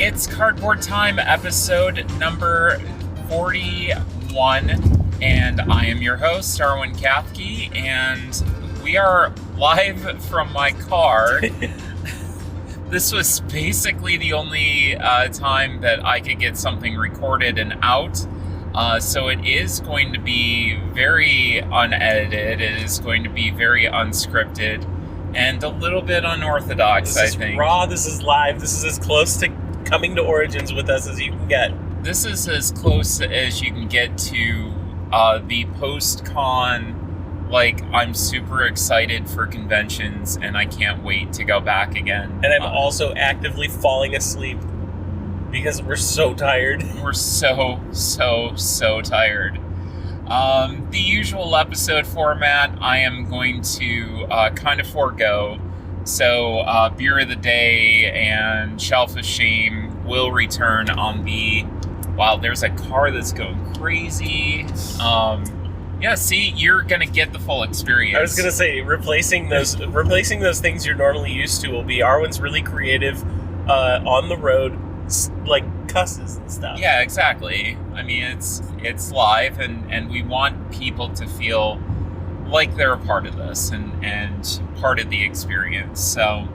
It's Cardboard Time, episode number 41, and I am your host, Arwen Kathke, and we are live from my car. This was basically the only time that I could get something recorded and out, so it is going to be very unedited, it is going to be very unscripted, and a little bit unorthodox, I think. This is raw, this is live, this is as close to coming to Origins with us as you can get. This is as close as you can get to the post-con, like, I'm super excited for conventions and I can't wait to go back again. And I'm also actively falling asleep because we're so tired. We're so tired. The usual episode format I am going to kind of forego. So, Beer of the Day and Shelf of Shame will return on the... Wow, there's a car that's going crazy. Yeah, see, you're going to get the full experience. I was going to say, replacing those things you're normally used to will be Arwen's really creative, on the road, like, cusses and stuff. Yeah, exactly. I mean, it's live, and we want people to feel like they're a part of this and part of the experience. So,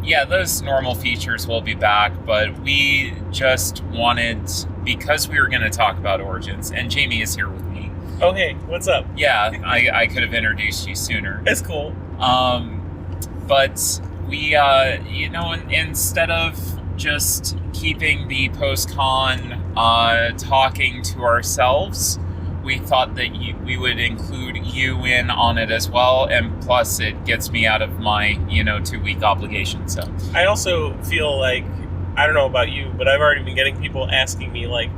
yeah, those normal features will be back, but we just wanted, because we were going to talk about Origins, and Jamie is here with me. Oh, hey, what's up? Yeah, I could have introduced you sooner. It's cool. But we, instead of just keeping the post-con talking to ourselves, we thought that we would include you in on it as well, and plus it gets me out of my, 2-week obligation, so. I also feel like, I don't know about you, but I've already been getting people asking me, like,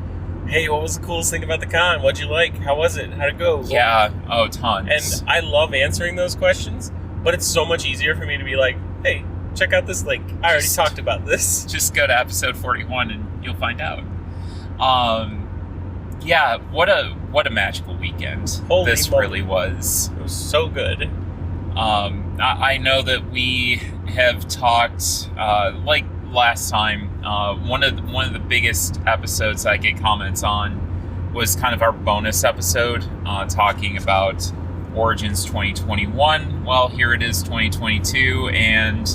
hey, what was the coolest thing about the con? What'd you like? How was it? How'd it go? Yeah, tons. And I love answering those questions, but it's so much easier for me to be like, hey, check out this link. I already talked about this. Just go to episode 41 and you'll find out. Yeah, what a magical weekend. Holy this moly. Really was. It was so good. I know that we have talked, like last time, one of the biggest episodes I get comments on was kind of our bonus episode, talking about Origins 2021. Well, here it is 2022, and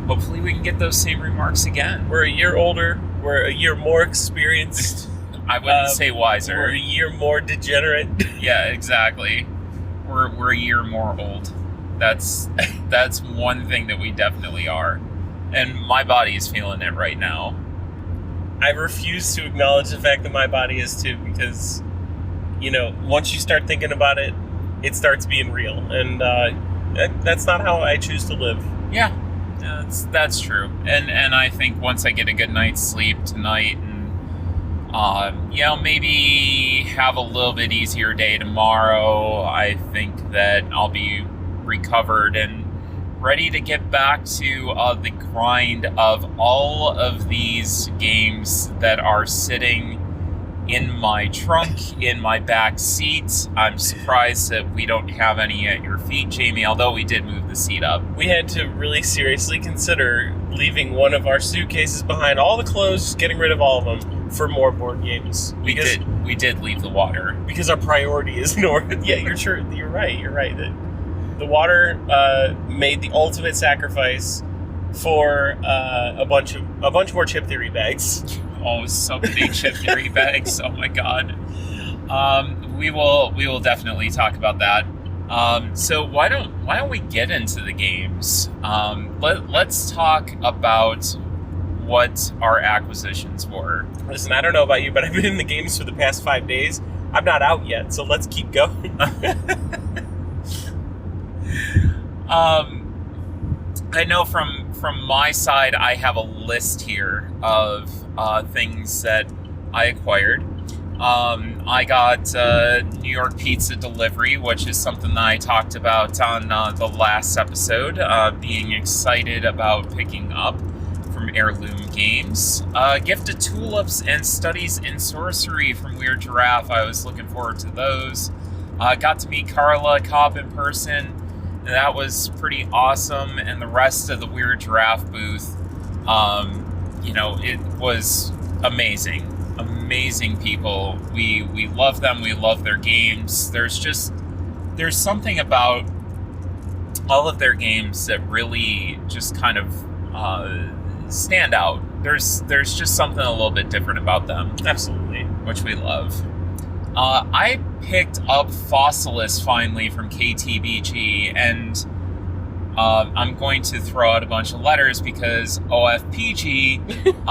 hopefully we can get those same remarks again. We're a year older. We're a year more experienced. I wouldn't say wiser. We're a year more degenerate. Yeah, exactly. We're a year more old. That's one thing that we definitely are. And my body is feeling it right now. I refuse to acknowledge the fact that my body is too, because, once you start thinking about it, it starts being real. And that's not how I choose to live. Yeah, that's true. And I think once I get a good night's sleep tonight, maybe have a little bit easier day tomorrow, I think that I'll be recovered and ready to get back to the grind of all of these games that are sitting in my trunk, in my back seat. I'm surprised that we don't have any at your feet, Jamie, although we did move the seat up. We had to really seriously consider leaving one of our suitcases behind, all the clothes, just getting rid of all of them for more board games. We did leave the water. Because our priority is north. Yeah, you're right. The water made the ultimate sacrifice for a bunch more Chip Theory bags. Oh, so many Chip Theory bags! Oh my god. We will definitely talk about that. So why don't we get into the games? Let's talk about what our acquisitions were. Listen, I don't know about you, but I've been in the games for the past 5 days. I'm not out yet, so let's keep going. I know from my side, I have a list here of things that I acquired. I got New York Pizza Delivery, which is something that I talked about on the last episode, being excited about picking up from Heirloom Games. Gift of Tulips and Studies in Sorcery from Weird Giraffe. I was looking forward to those. Got to meet Carla Cobb in person. And that was pretty awesome. And the rest of the Weird Giraffe booth it was amazing people. We love them. We love their games. There's something about all of their games that really just kind of stand out. There's just something a little bit different about them. Absolutely. Which we love. I picked up Fossilis finally from KTBG, and I'm going to throw out a bunch of letters because OFPG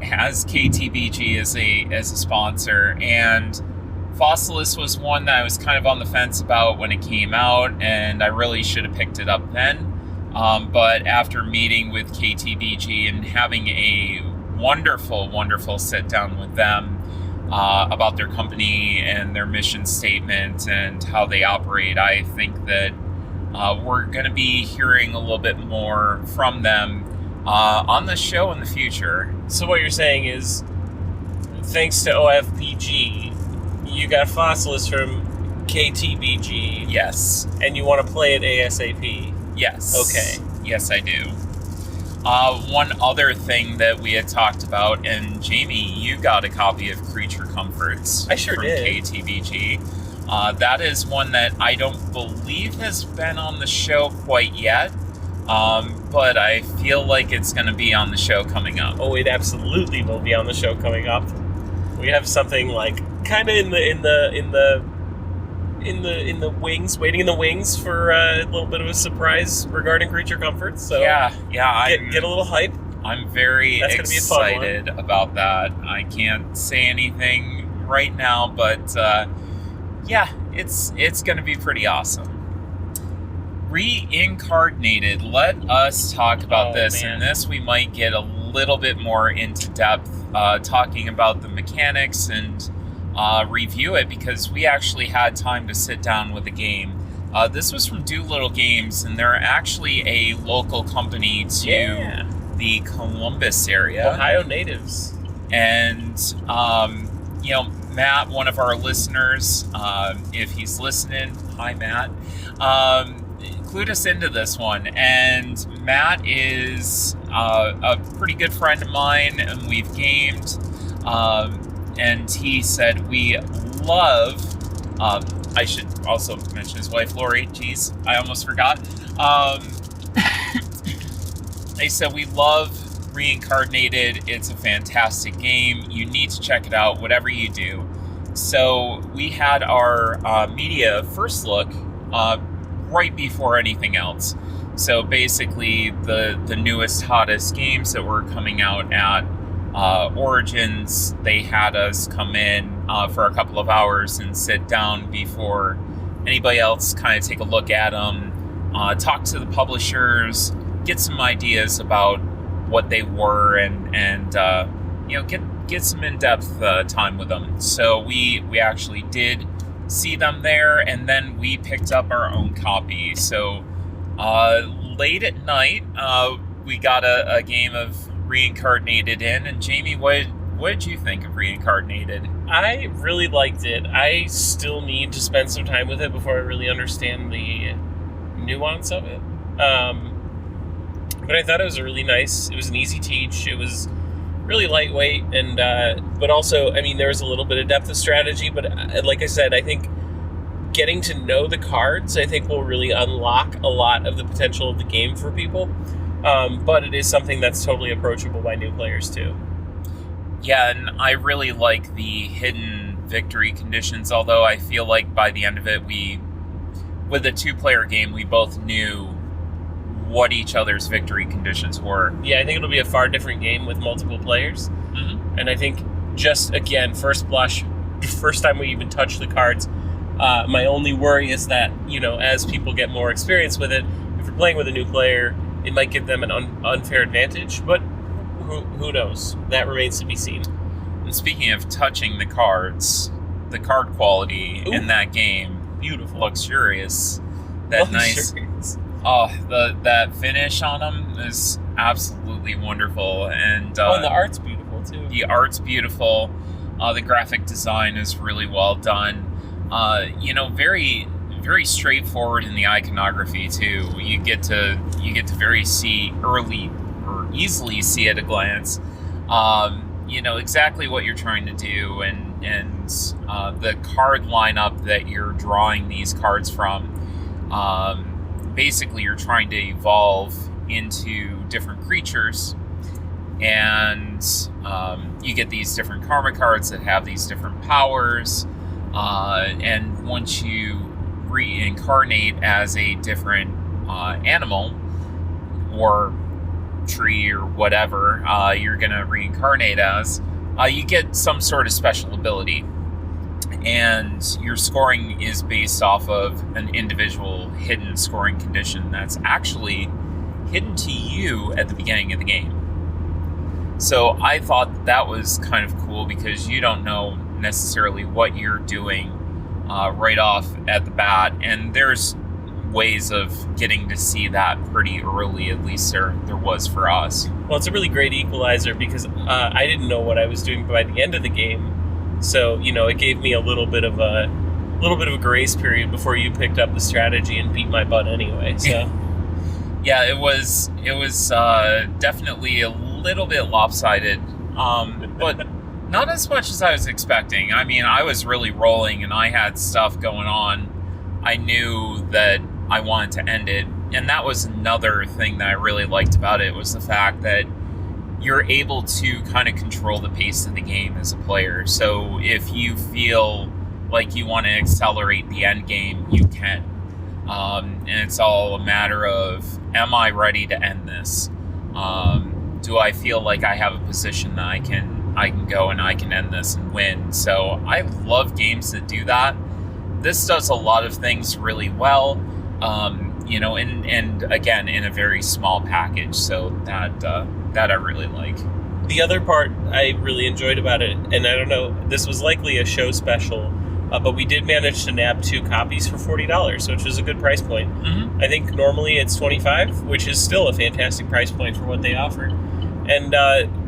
has KTBG as a sponsor, and Fossilis was one that I was kind of on the fence about when it came out, and I really should have picked it up then. But after meeting with KTBG and having a wonderful sit down with them about their company and their mission statement and how they operate, I think that we're going to be hearing a little bit more from them on the show in the future. So what you're saying is, thanks to OFPG, you got Fossilis from KTBG. Yes. And you want to play it ASAP. Yes. Okay. Yes, I do. One other thing that we had talked about, and Jamie, you got a copy of Creature Comforts. I sure from did. KTBG. That is one that I don't believe has been on the show quite yet, but I feel like it's going to be on the show coming up. Oh, it absolutely will be on the show coming up. We have something like kind of in the wings, waiting in the wings for a little bit of a surprise regarding Creature Comforts. So yeah, get a little hype. I'm very excited about that. I can't say anything right now, but yeah, it's going to be pretty awesome. Reincarnated. Let us talk about this. Man. And this we might get a little bit more into depth, talking about the mechanics and review it, because we actually had time to sit down with the game. This was from Doolittle Games, and they're actually a local company to the Columbus area. Ohio natives. And, Matt, one of our listeners, if he's listening, hi, Matt, clued us into this one. And Matt is a pretty good friend of mine, and we've gamed. And he said, we love, I should also mention his wife, Lori. Jeez, I almost forgot. They said, we love Reincarnated. It's a fantastic game. You need to check it out, whatever you do. So we had our media first look right before anything else. So basically the newest, hottest games that were coming out at Origins, they had us come in for a couple of hours and sit down before anybody else, kind of take a look at them, talk to the publishers, get some ideas about what they were, and get some in-depth time with them. So we actually did see them there, and then we picked up our own copy. So late at night, we got a game of Reincarnated in. And Jamie, what did you think of Reincarnated? I really liked it. I still need to spend some time with it before I really understand the nuance of it. But I thought it was it was an easy teach. It was really lightweight, and but also, I mean, there was a little bit of depth of strategy, but like I said, I think getting to know the cards, I think, will really unlock a lot of the potential of the game for people. But it is something that's totally approachable by new players too. Yeah, and I really like the hidden victory conditions, although I feel like by the end of it, with a two-player game, we both knew what each other's victory conditions were. Yeah, I think it'll be a far different game with multiple players. Mm-hmm. And I think, just again, first blush, first time we even touch the cards, my only worry is that, as people get more experience with it, if you're playing with a new player, it might give them an unfair advantage, but who knows? That remains to be seen. And speaking of touching the cards, the card quality in that game, beautiful, luxurious. That nice. Oh, that finish on them is absolutely wonderful, and and the art's beautiful too. The art's beautiful. The graphic design is really well done. Very, very straightforward in the iconography too. You get to easily see at a glance You know exactly what you're trying to do, and the card lineup that you're drawing these cards from. Basically, you're trying to evolve into different creatures, and you get these different karma cards that have these different powers. And once you reincarnate as a different animal or tree or whatever you're going to reincarnate as, you get some sort of special ability. And your scoring is based off of an individual hidden scoring condition that's actually hidden to you at the beginning of the game. So I thought that was kind of cool because you don't know necessarily what you're doing right off at the bat. And there's ways of getting to see that pretty early, at least there was for us. Well, it's a really great equalizer because I didn't know what I was doing by the end of the game. So, it gave me a little bit of a grace period before you picked up the strategy and beat my butt anyway. So, yeah, it was definitely a little bit lopsided, but not as much as I was expecting. I mean, I was really rolling and I had stuff going on. I knew that I wanted to end it, and that was another thing that I really liked about it, was the fact that you're able to kind of control the pace of the game as a player. So if you feel like you want to accelerate the end game, you can. And it's all a matter of, am I ready to end this? Do I feel like I have a position that I can go and I can end this and win? So I love games that do that. This does a lot of things really well, and again, in a very small package. So that I really like. The other part I really enjoyed about it, and I don't know, this was likely a show special, but we did manage to nab 2 copies for $40, which is a good price point. Mm-hmm. I think normally it's $25, which is still a fantastic price point for what they offered. And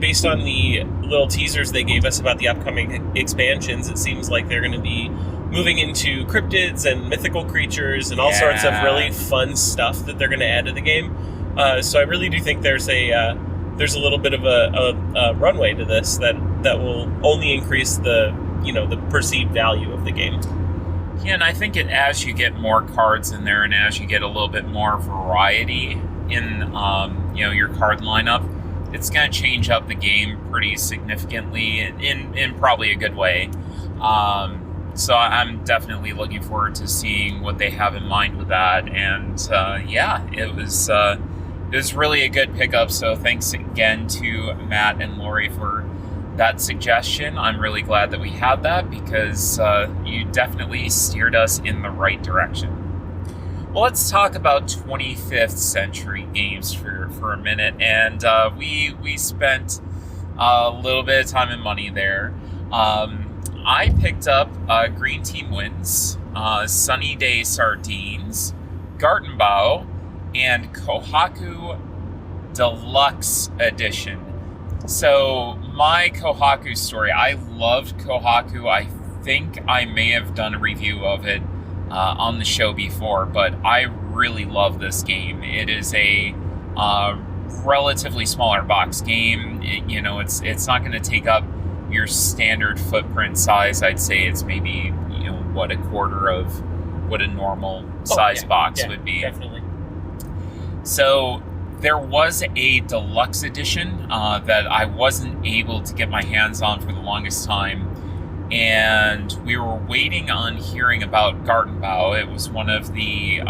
based on the little teasers they gave us about the upcoming expansions, it seems like they're going to be moving into cryptids and mythical creatures and all sorts of really fun stuff that they're going to add to the game. So I really do think there's a little bit of a runway to this that will only increase the perceived value of the game. Yeah, and I think as you get more cards in there and as you get a little bit more variety in your card lineup, it's going to change up the game pretty significantly in probably a good way. So I'm definitely looking forward to seeing what they have in mind with that. And it was really a good pickup. So thanks again to Matt and Lori for that suggestion. I'm really glad that we had that because you definitely steered us in the right direction. Well, let's talk about 25th century games for a minute. And we spent a little bit of time and money there. I picked up Green Team Wins, Sunny Day Sardines, Gartenbau, and Kohaku Deluxe Edition. So my Kohaku story, I loved Kohaku. I think I may have done a review of it on the show before, but I really love this game. It is a relatively smaller box game. It's not going to take up your standard footprint size. I'd say it's maybe a quarter of what a normal size box would be. Definitely. So there was a deluxe edition that I wasn't able to get my hands on for the longest time, and we were waiting on hearing about Gartenbau. It was one of the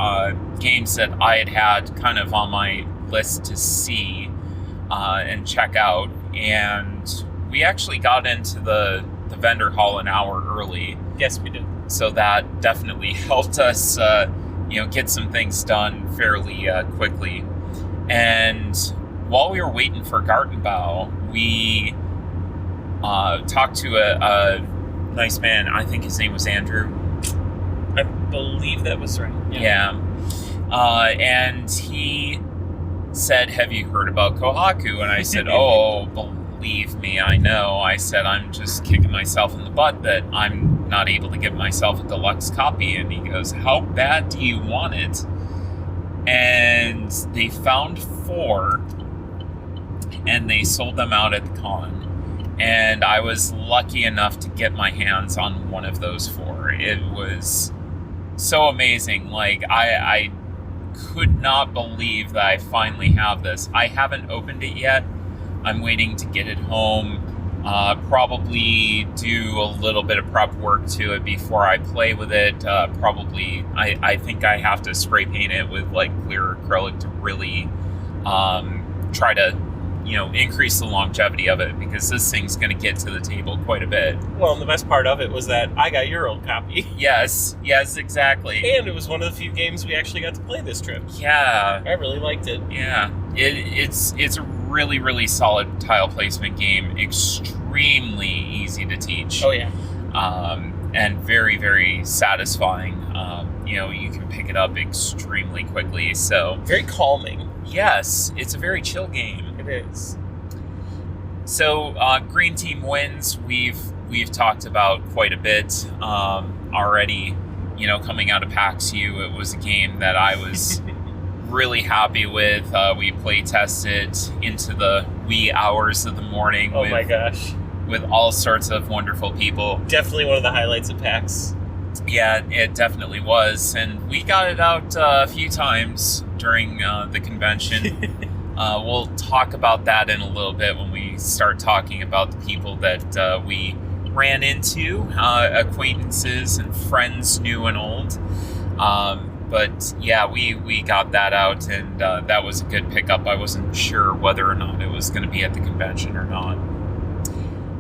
games that I had kind of on my list to see and check out, and we actually got into the vendor hall an hour early. Yes, we did. So that definitely helped us, get some things done fairly quickly. And while we were waiting for Gartenbau, we talked to a nice man. I think his name was Andrew. I believe that was right. Yeah. And he said, "Have you heard about Kohaku?" And I said, "Oh, believe me, I know." I said, "I'm just kicking myself in the butt that I'm not able to get myself a deluxe copy." And he goes, "How bad do you want it?" And they found 4, and they sold them out at the con. And I was lucky enough to get my hands on one of those 4. It was so amazing. Like, I could not believe that I finally have this. I haven't opened it yet. I'm waiting to get it home. Probably do a little bit of prep work to it before I play with it. I think I have to spray paint it with like clear acrylic to really try to, increase the longevity of it, because this thing's going to get to the table quite a bit. Well, and the best part of it was that I got your old copy. Yes, exactly. And it was one of the few games we actually got to play this trip. Yeah. I really liked it. Yeah. It's a really, really solid tile placement game. Extremely easy to teach. Oh, yeah. And very, very satisfying. You can pick it up extremely quickly. So very calming. Yes, it's a very chill game. It is. So green team wins. We've talked about quite a bit already. Coming out of PAX U, it was a game that I was really happy with. We play tested into the wee hours of the morning. Oh my gosh. With all sorts of wonderful people. Definitely one of the highlights of PAX. Yeah, it definitely was. And we got it out a few times during the convention. We'll talk about that in a little bit when we start talking about the people that we ran into, acquaintances and friends new and old. But yeah, we got that out, and that was a good pickup. I wasn't sure whether or not it was going to be at the convention or not.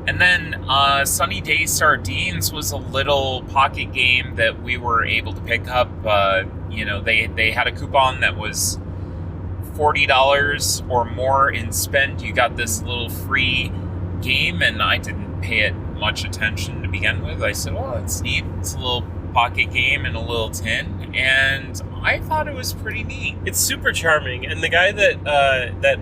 And then Sunny Day Sardines was a little pocket game that we were able to pick up. They had a coupon that was $40 or more in spend. You got this little free game, and I didn't pay it much attention to begin with. I said, well, it's neat. It's a little pocket game in a little tin, and I thought it was pretty neat. It's super charming, and the guy that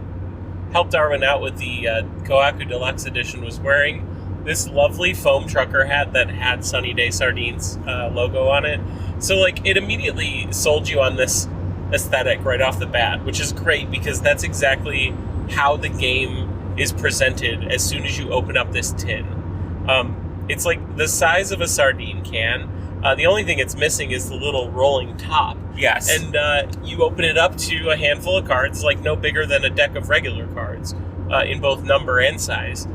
helped Arwen out with the Kohaku Deluxe Edition was wearing this lovely foam trucker hat that had Sunny Day Sardines logo on it. So, like, it immediately sold you on this aesthetic right off the bat, which is great because that's exactly how the game is presented as soon as you open up this tin. It's like the size of a sardine can. The only thing it's missing is the little rolling top. Yes. And you open it up to a handful of cards, like no bigger than a deck of regular cards, in both number and size.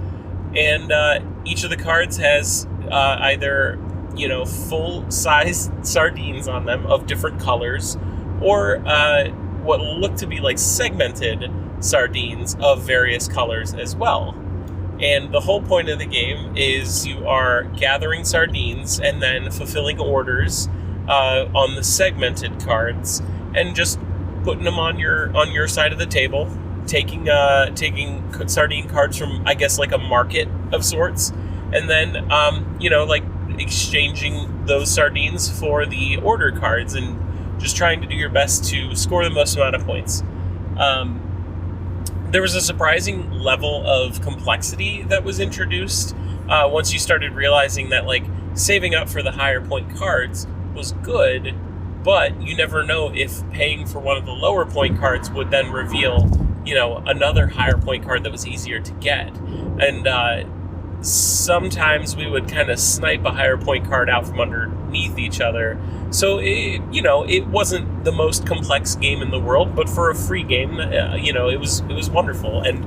And each of the cards has either, full-size sardines on them of different colors, or what look to be like segmented sardines of various colors as well. And the whole point of the game is you are gathering sardines and then fulfilling orders on the segmented cards, and just putting them on your side of the table, taking sardine cards from, I guess, like a market of sorts, and then exchanging those sardines for the order cards, and just trying to do your best to score the most amount of points. There was a surprising level of complexity that was introduced once you started realizing that, like, saving up for the higher point cards was good, but you never know if paying for one of the lower point cards would then reveal, another higher point card that was easier to get. And sometimes we would kind of snipe a higher point card out from underneath each other. So, it wasn't the most complex game in the world, but for a free game, it was wonderful. And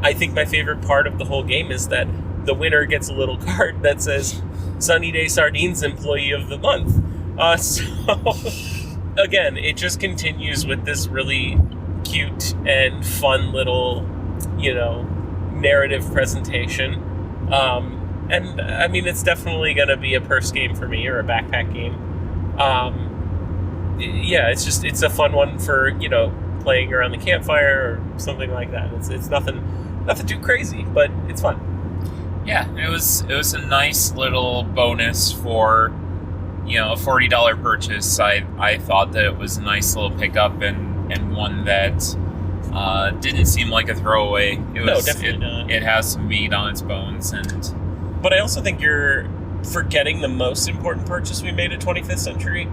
I think my favorite part of the whole game is that the winner gets a little card that says Sunny Day Sardines Employee of the Month. So, again, it just continues with this really cute and fun little, narrative presentation. And, I mean, it's definitely going to be a purse game for me, or a backpack game. It's a fun one for, playing around the campfire or something like that. It's nothing too crazy, but it's fun. Yeah, it was a nice little bonus for, a $40 purchase. I thought that it was a nice little pickup, and one that didn't seem like a throwaway. No, definitely not. It has some meat on its bones, but I also think you're forgetting the most important purchase we made at 25th Century,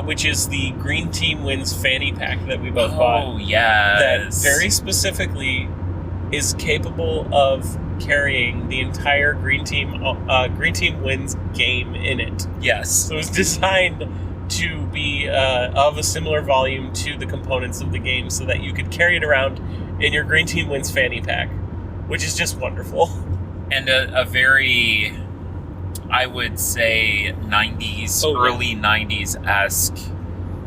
which is the Green Team Wins fanny pack that we both bought. Oh, yeah. That very specifically is capable of carrying the entire Green Team Wins game in it. Yes. So it was designed to be of a similar volume to the components of the game so that you could carry it around in your Green Team Wins fanny pack, which is just wonderful. And a very, I would say, 90s, early 90s-esque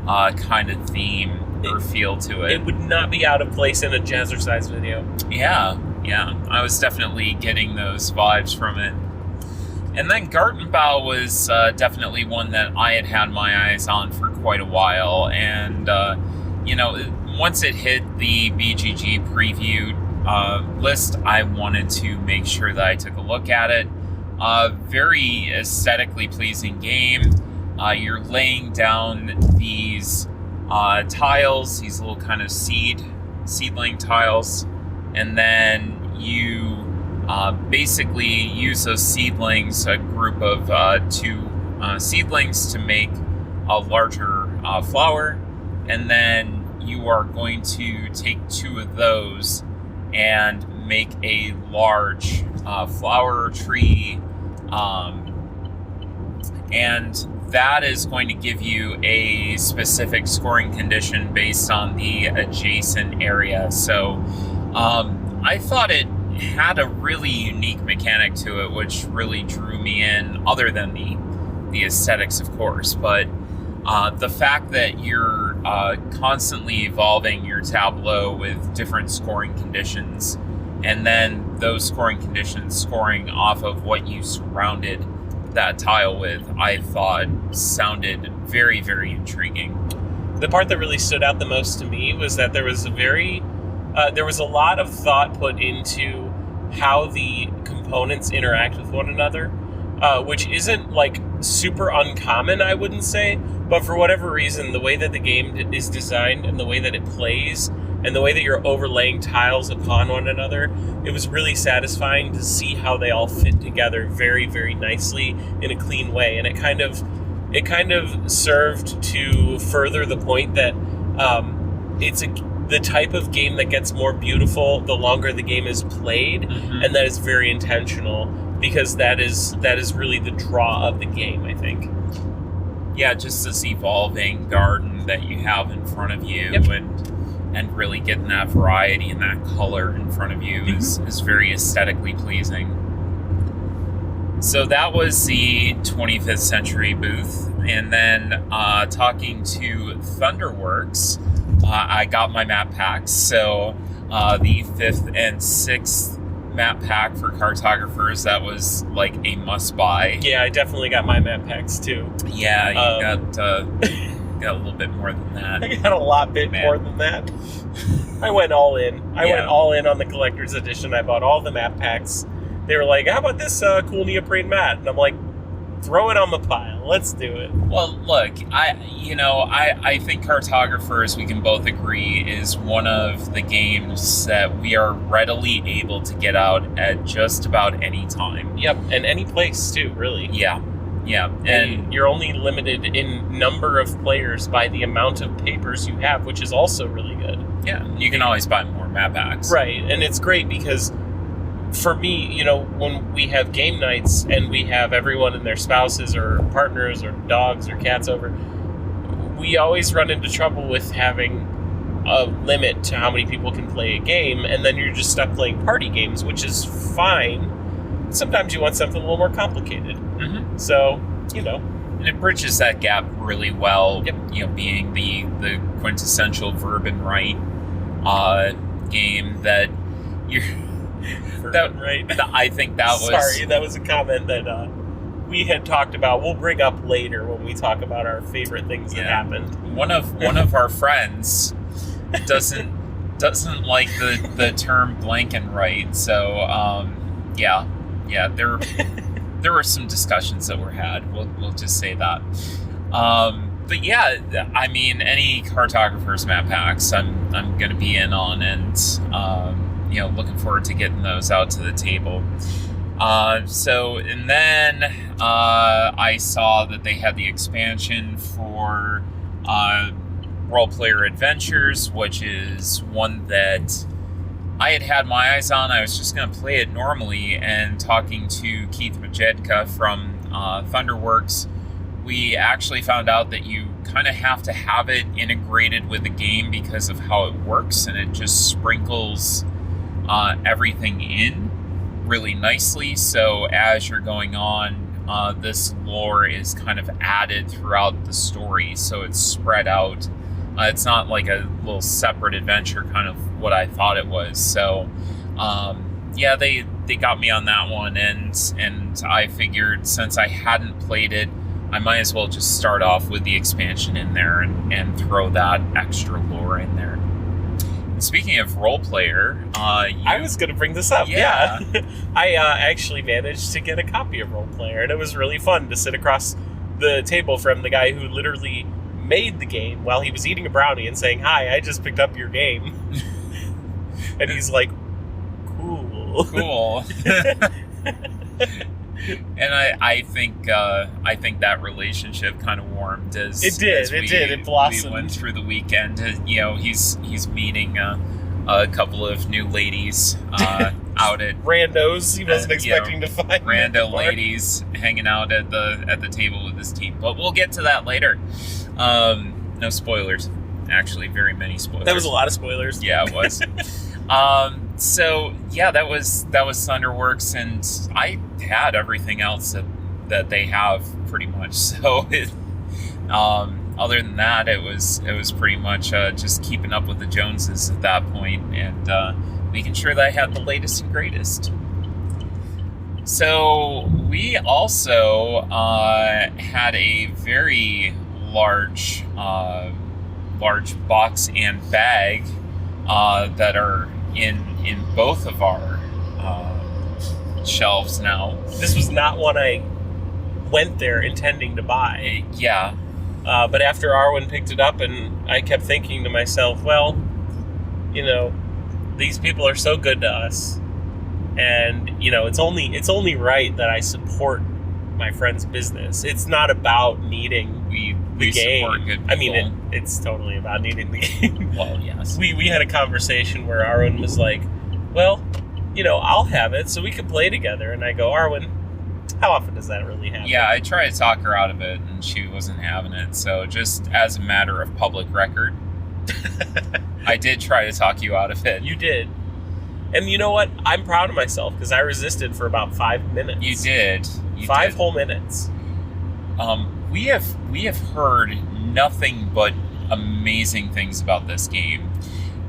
kind of theme or feel to it. It would not be out of place in a Jazzercise video. Yeah. I was definitely getting those vibes from it. And then Gartenbau was definitely one that I had my eyes on for quite a while. And, once it hit the BGG preview list, I wanted to make sure that I took a look at it. Very aesthetically pleasing game. You're laying down these tiles, these little kind of seedling tiles, and then you basically use those seedlings, a group of 2 seedlings, to make a larger flower, and then you are going to take 2 of those and make a large flower tree, and that is going to give you a specific scoring condition based on the adjacent area. So I thought it had a really unique mechanic to it, which really drew me in, other than the aesthetics, of course. But the fact that you're constantly evolving your tableau with different scoring conditions, and then those scoring conditions scoring off of what you surrounded that tile with, I thought sounded very, very intriguing. The part that really stood out the most to me was that there was a lot of thought put into how the components interact with one another, which isn't like super uncommon, I wouldn't say, but for whatever reason, the way that the game is designed and the way that it plays and the way that you're overlaying tiles upon one another, it was really satisfying to see how they all fit together very, very nicely in a clean way. And it kind of served to further the point that it's the type of game that gets more beautiful the longer the game is played, and that is very intentional, because that is really the draw of the game, I think. Yeah, just this evolving garden that you have in front of you, and really getting that variety and that color in front of you is very aesthetically pleasing. So that was the 25th Century booth. And then talking to Thunderworks, I got my map packs. So the 5th and 6th map pack for cartographers, that was like a must buy. Yeah, I definitely got my map packs too. Yeah, you got a little bit more than that. I got a lot more than that. I went all in. I went all in on the collector's edition. I bought all the map packs. They were like, how about this cool neoprene mat? And I'm like, throw it on the pile. Let's do it. Well, look, I think Cartographers, we can both agree, is one of the games that we are readily able to get out at just about any time. Yep, and any place too, really. Yeah. And you're only limited in number of players by the amount of papers you have, which is also really good. Yeah, you can always buy more map packs. Right, and it's great because for me, when we have game nights and we have everyone and their spouses or partners or dogs or cats over, we always run into trouble with having a limit to how many people can play a game, and then you're just stuck playing party games, which is fine. Sometimes you want something a little more complicated. So, And it bridges that gap really well, being the quintessential verb and right game that you're... I think that was... Sorry, that was a comment that we had talked about. We'll bring up later when we talk about our favorite things that happened. One of our friends doesn't like the term blank and right. So there were some discussions that were had. We'll just say that. But yeah, I mean, any Cartographers map packs I'm going to be in on, and looking forward to getting those out to the table. And then I saw that they had the expansion for Role Player Adventures, which is one that I had my eyes on. I was just going to play it normally, and talking to Keith Majedka from Thunderworks, we actually found out that you kind of have to have it integrated with the game because of how it works, and it just sprinkles everything in really nicely. So as you're going on, this lore is kind of added throughout the story, so it's spread out. It's not like a little separate adventure, kind of what I thought it was. So yeah, they got me on that one, and I figured since I hadn't played it, I might as well just start off with the expansion in there and throw that extra lore in there. And speaking of role player, I was going to bring this up. Yeah. I actually managed to get a copy of Role Player, and it was really fun to sit across the table from the guy who literally made the game while he was eating a brownie and saying, "Hi, I just picked up your game." And he's like, cool. And I think that relationship kind of warmed as it did. It blossomed. We went through the weekend. You know, he's meeting a couple of new ladies out at randos. He wasn't expecting to find rando ladies hanging out at the table with his team. But we'll get to that later. No spoilers. Actually, very many spoilers. That was a lot of spoilers. Yeah, it was. So yeah, that was Thunderworks, and I had everything else that they have pretty much. So other than that, it was pretty much just keeping up with the Joneses at that point, and making sure that I had the latest and greatest. So we also had a very large box and bag that are in both of our shelves now. This was not one I went there intending to buy. Yeah. But after Arwen picked it up, and I kept thinking to myself, well, you know, these people are so good to us, and you know, it's only right that I support my friend's business. It's not about needing the game. Support good people. I mean, it's totally about needing the game. Well, yes. We had a conversation where Arwen was like, well, you know, I'll have it so we can play together. And I go, Arwen, how often does that really happen? Yeah, I tried to talk her out of it, and she wasn't having it. So just as a matter of public record, I did try to talk you out of it. You did. And you know what? I'm proud of myself because I resisted for about 5 minutes. You did. 5 whole minutes. We have heard nothing but amazing things about this game,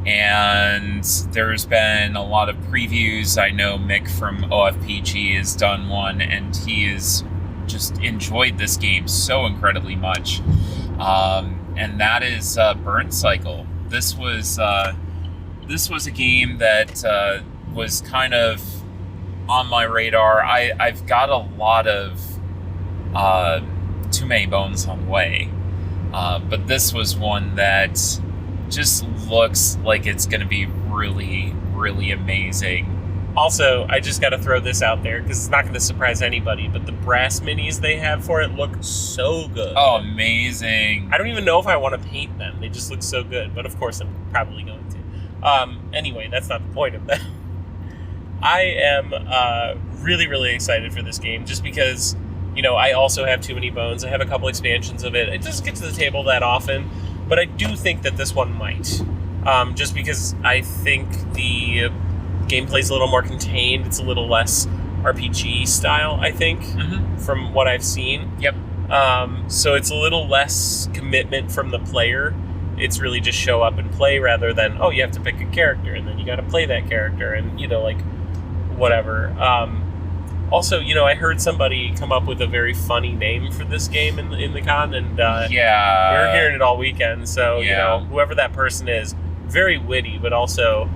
and there's been a lot of previews. I know Mick from OFPG has done one, and he has just enjoyed this game so incredibly much. And that is Burn Cycle. This was a game that was kind of on my radar. I've got a lot of Too Many Bones on the way, but this was one that just looks like it's going to be really, really amazing. Also, I just got to throw this out there because it's not going to surprise anybody, but the brass minis they have for it look so good. Oh, amazing. I don't even know if I want to paint them. They just look so good, but of course I'm probably going to. Anyway, that's not the point of that. I am really, really excited for this game just because, you know, I also have Too Many Bones. I have a couple expansions of it. It doesn't get to the table that often, but I do think that this one might. Just because I think the gameplay's a little more contained. It's a little less RPG style, I think, from what I've seen. Yep. So it's a little less commitment from the player. It's really just show up and play rather than, oh, you have to pick a character and then you got to play that character and, you know, like, whatever. Also, you know, I heard somebody come up with a very funny name for this game in the con, and yeah, we were hearing it all weekend. So, yeah. You know, whoever that person is, very witty, but also,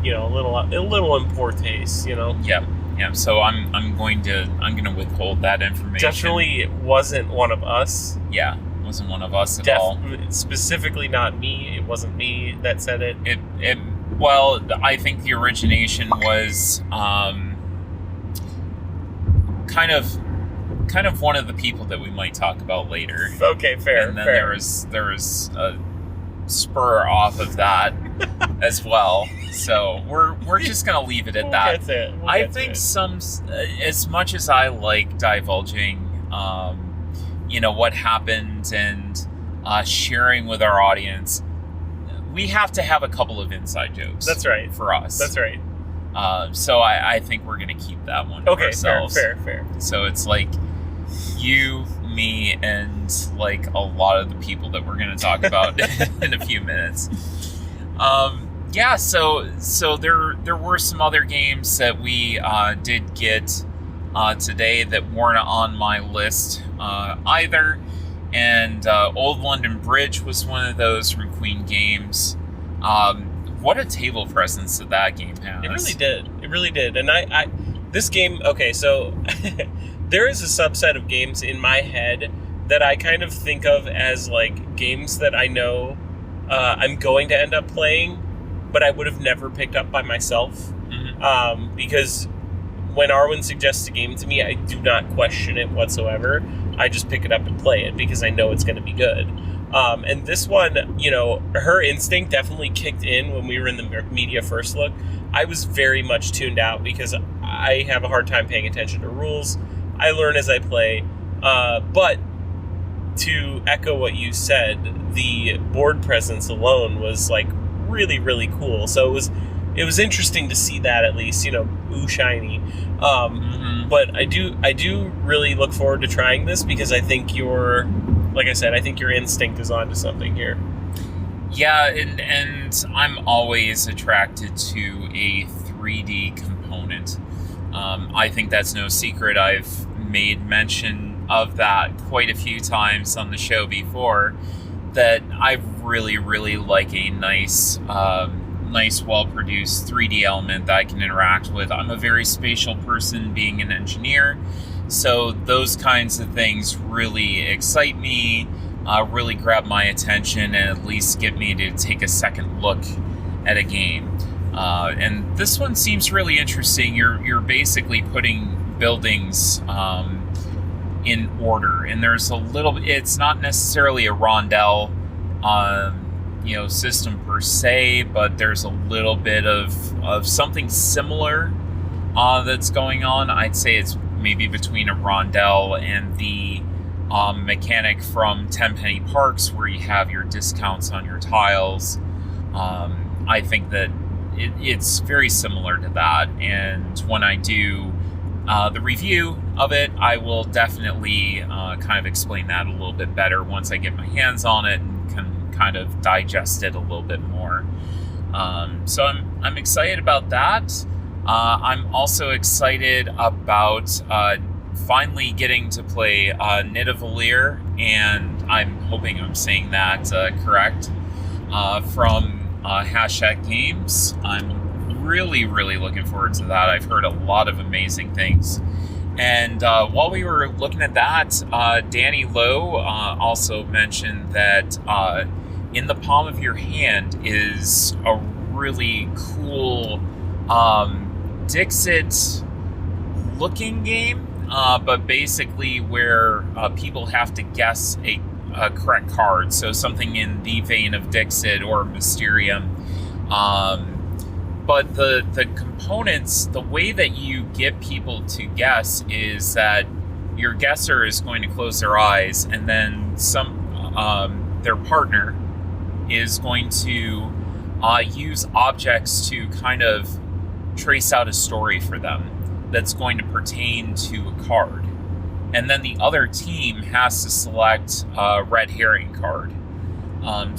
you know, a little in poor taste. You know. Yep. Yeah. So I'm going to withhold that information. Definitely, it wasn't one of us. Yeah, it wasn't one of us at all. Specifically, not me. It wasn't me that said it. Well, I think the origination was kind of one of the people that we might talk about later. Okay, fair. And then fair. there was a spur off of that. as well. So we're just gonna leave it at that. That's it. I think as much as I like divulging, what happened and sharing with our audience, we have to have a couple of inside jokes. That's right. For us. That's right. So I think we're gonna keep that one to ourselves. Fair. So it's like you, me, and like a lot of the people that we're gonna talk about in a few minutes. So there were some other games that we did get today that weren't on my list either. And Old London Bridge was one of those from Queen Games. What a table presence that game has. It really did. And I this game, okay, so there is a subset of games in my head that I kind of think of as like games that I know I'm going to end up playing, but I would have never picked up by myself. Mm-hmm. Because when Arwen suggests a game to me, I do not question it whatsoever. I just pick it up and play it because I know it's going to be good. And this one, her instinct definitely kicked in when we were in the media first look. I was very much tuned out because I have a hard time paying attention to rules. I learn as I play. But to echo what you said, the board presence alone was like really, really cool. So it was interesting to see that, at least, ooh, shiny. But I do really look forward to trying this because I think like I said, I think your instinct is onto something here. Yeah, and I'm always attracted to a 3D component. I think that's no secret. I've made mention of that quite a few times on the show before, that I really, really like a nice, well-produced 3D element that I can interact with. I'm a very spatial person, being an engineer, so those kinds of things really excite me, really grab my attention, and at least get me to take a second look at a game. And this one seems really interesting. You're basically putting buildings in order, and there's it's not necessarily a rondel system per se, but there's a little bit of something similar that's going on. I'd say it's maybe between a rondel and the mechanic from Tenpenny Parks, where you have your discounts on your tiles. I think that it's very similar to that, and when I do the review of it, I will definitely kind of explain that a little bit better once I get my hands on it and can kind of digest it a little bit more. So I'm excited about that. I'm also excited about finally getting to play Nidavellir, and I'm hoping I'm saying that correct, from Hachette Games. I'm really, really looking forward to that. I've heard a lot of amazing things. And while we were looking at that, Danny Lowe also mentioned that In the Palm of Your Hand is a really cool Dixit-looking game, but basically where people have to guess a correct card, so something in the vein of Dixit or Mysterium. But the components, the way that you get people to guess is that your guesser is going to close their eyes, and then their partner is going to use objects to kind of trace out a story for them that's going to pertain to a card. And then the other team has to select a red herring card.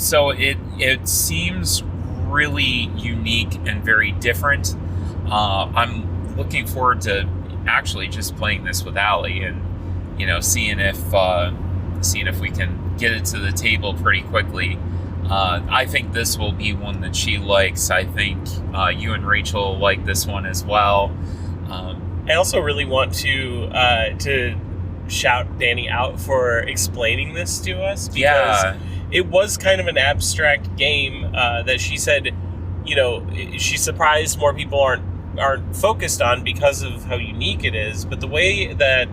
So it seems really unique and very different. I'm looking forward to actually just playing this with Allie and seeing if we can get it to the table pretty quickly. I think this will be one that she likes. I think you and Rachel like this one as well. I also really want to shout Danny out for explaining this to us, because it was kind of an abstract game that she said, she's surprised more people aren't focused on because of how unique it is. But the way that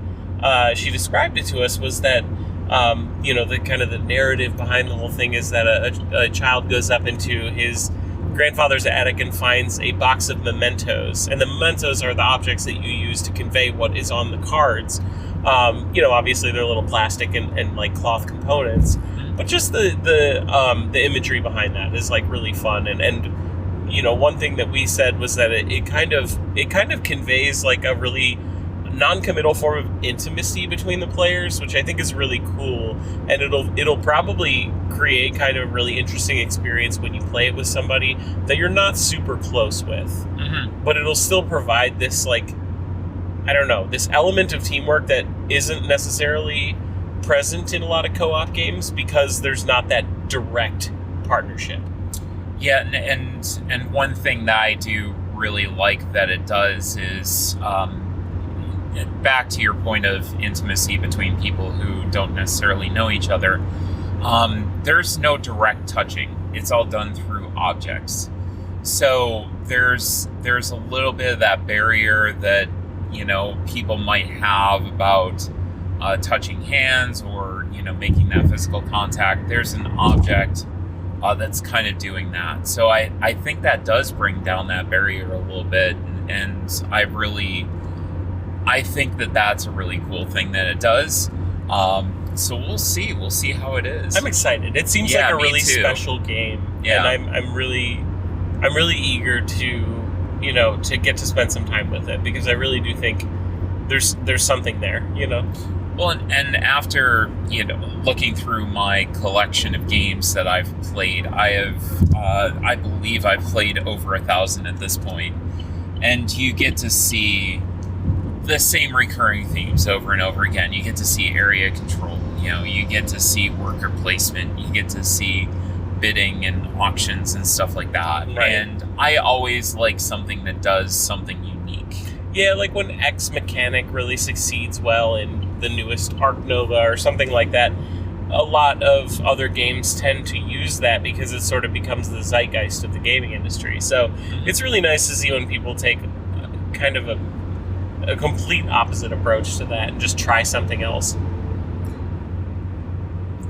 she described it to us was that the kind of the narrative behind the whole thing is that a child goes up into his grandfather's attic and finds a box of mementos, and the mementos are the objects that you use to convey what is on the cards. Obviously they're little plastic and like cloth components, but just the imagery behind that is like really fun. And one thing that we said was that it kind of conveys like a really non-committal form of intimacy between the players, which I think is really cool, and it'll probably create kind of a really interesting experience when you play it with somebody that you're not super close with, but it'll still provide this like, I don't know, this element of teamwork that isn't necessarily present in a lot of co-op games because there's not that direct partnership. Yeah, and one thing that I do really like that it does is, back to your point of intimacy between people who don't necessarily know each other, there's no direct touching. It's all done through objects. So there's a little bit of that barrier that, people might have about touching hands or, making that physical contact. There's an object that's kind of doing that. So I think that does bring down that barrier a little bit. And I think that that's a really cool thing that it does. So we'll see. We'll see how it is. I'm excited. It seems like a really special game. Yeah. And I'm really eager to get to spend some time with it, because I really do think there's something there, Well, and after, looking through my collection of games that I've played, I believe I've played over 1,000 at this point. And you get to see the same recurring themes over and over again. You get to see area control, you get to see worker placement, you get to see bidding and auctions and stuff like that. Right. And I always like something that does something unique. Yeah, like when X mechanic really succeeds well in the newest Arc Nova or something like that. A lot of other games tend to use that because it sort of becomes the zeitgeist of the gaming industry. So it's really nice to see when people take kind of a complete opposite approach to that and just try something else.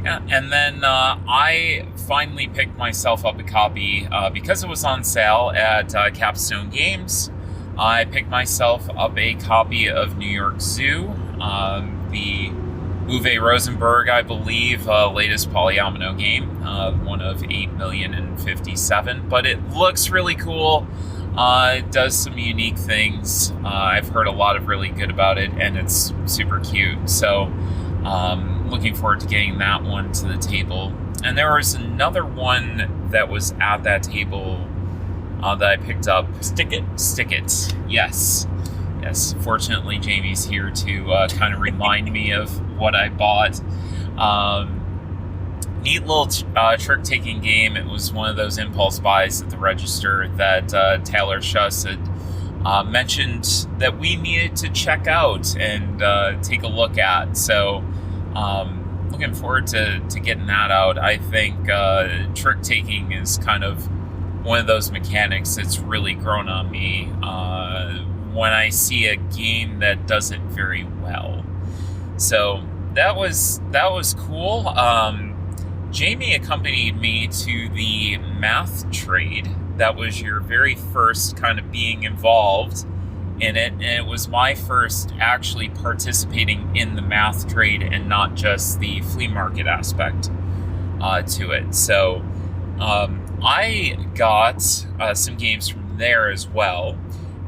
Yeah, and then I finally picked myself up a copy because it was on sale at Capstone Games. I picked myself up a copy of New York Zoo, the Uwe Rosenberg, I believe, latest Polyomino game, one of 8,057,000. But it looks really cool. It does some unique things. I've heard a lot of really good about it, and it's super cute. So looking forward to getting that one to the table. And there was another one that was at that table that I picked up. Stick It. Yes. Fortunately, Jamie's here to kind of remind me of what I bought. Neat little trick taking game. It was one of those impulse buys at the register that Taylor Schuss had mentioned that we needed to check out and take a look at. So looking forward to getting that out. I think trick taking is kind of one of those mechanics that's really grown on me when I see a game that does it very well. So that was cool. Jamie accompanied me to the math trade. That was your very first kind of being involved in it, and it was my first actually participating in the math trade and not just the flea market aspect to it. So I got some games from there as well,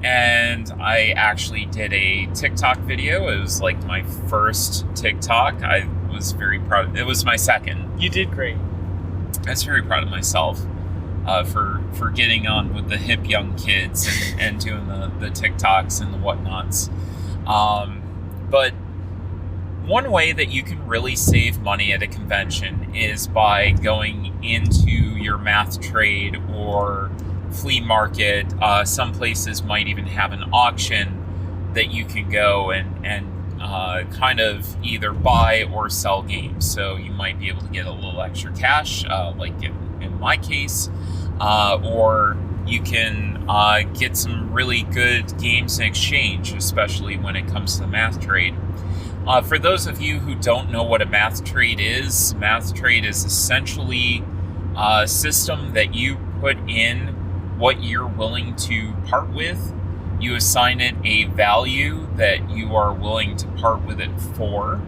and I actually did a TikTok video. It was like my first TikTok. I was very proud. It was my second. You did great. I was very proud of myself for getting on with the hip young kids and doing the TikToks and the whatnots. But one way that you can really save money at a convention is by going into your math trade or flea market. Some places might even have an auction that you can go and kind of either buy or sell games. So you might be able to get a little extra cash, like in my case, or you can get some really good games in exchange, especially when it comes to the math trade. For those of you who don't know what a math trade is essentially a system that you put in what you're willing to part with. You assign it a value that you are willing to part with it for.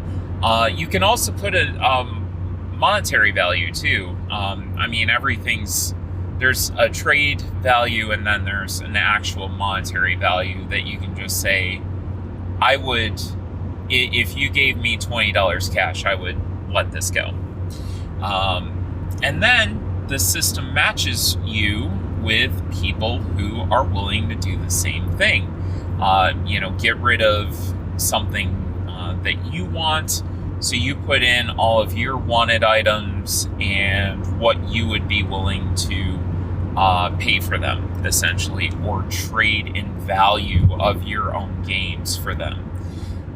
You can also put a monetary value too. I mean, there's a trade value and then there's an actual monetary value that you can just say, if you gave me $20 cash, I would let this go. And then the system matches you with people who are willing to do the same thing. Get rid of something that you want. So you put in all of your wanted items and what you would be willing to pay for them, essentially, or trade in value of your own games for them.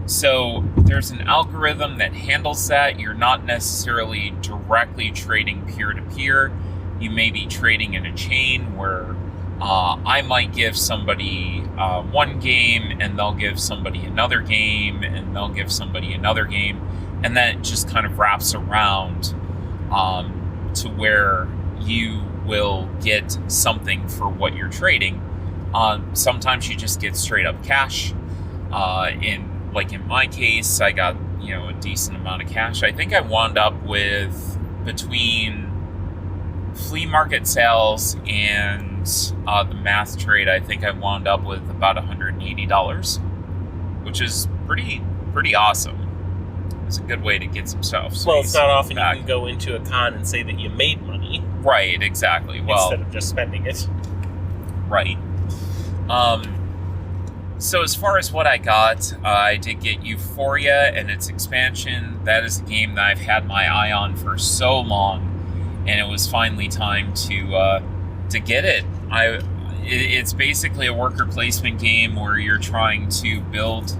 So there's an algorithm that handles that. You're not necessarily directly trading peer-to-peer. You may be trading in a chain where I might give somebody one game and they'll give somebody another game and they'll give somebody another game. And then it just kind of wraps around to where you will get something for what you're trading. Sometimes you just get straight up cash. In my case, I got a decent amount of cash. I think I wound up with, between flea market sales and the math trade, I think I wound up with about $180, which is pretty awesome. It's a good way to get some stuff. So well, it's not often you can go into a con and say that you made money. Right, exactly. Well, instead of just spending it. Right. So as far as what I got, I did get Euphoria and its expansion. That is a game that I've had my eye on for so long, and it was finally time to get it. It's basically a worker placement game where you're trying to build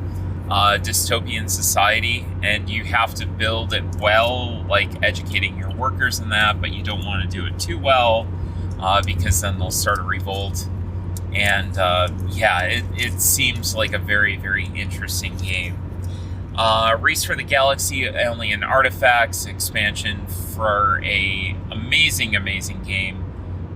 a dystopian society, and you have to build it well, like educating your workers in that, but you don't want to do it too well because then they'll start a revolt. And it seems like a very, very interesting game. Race for the Galaxy, Alien Artifacts expansion for a amazing game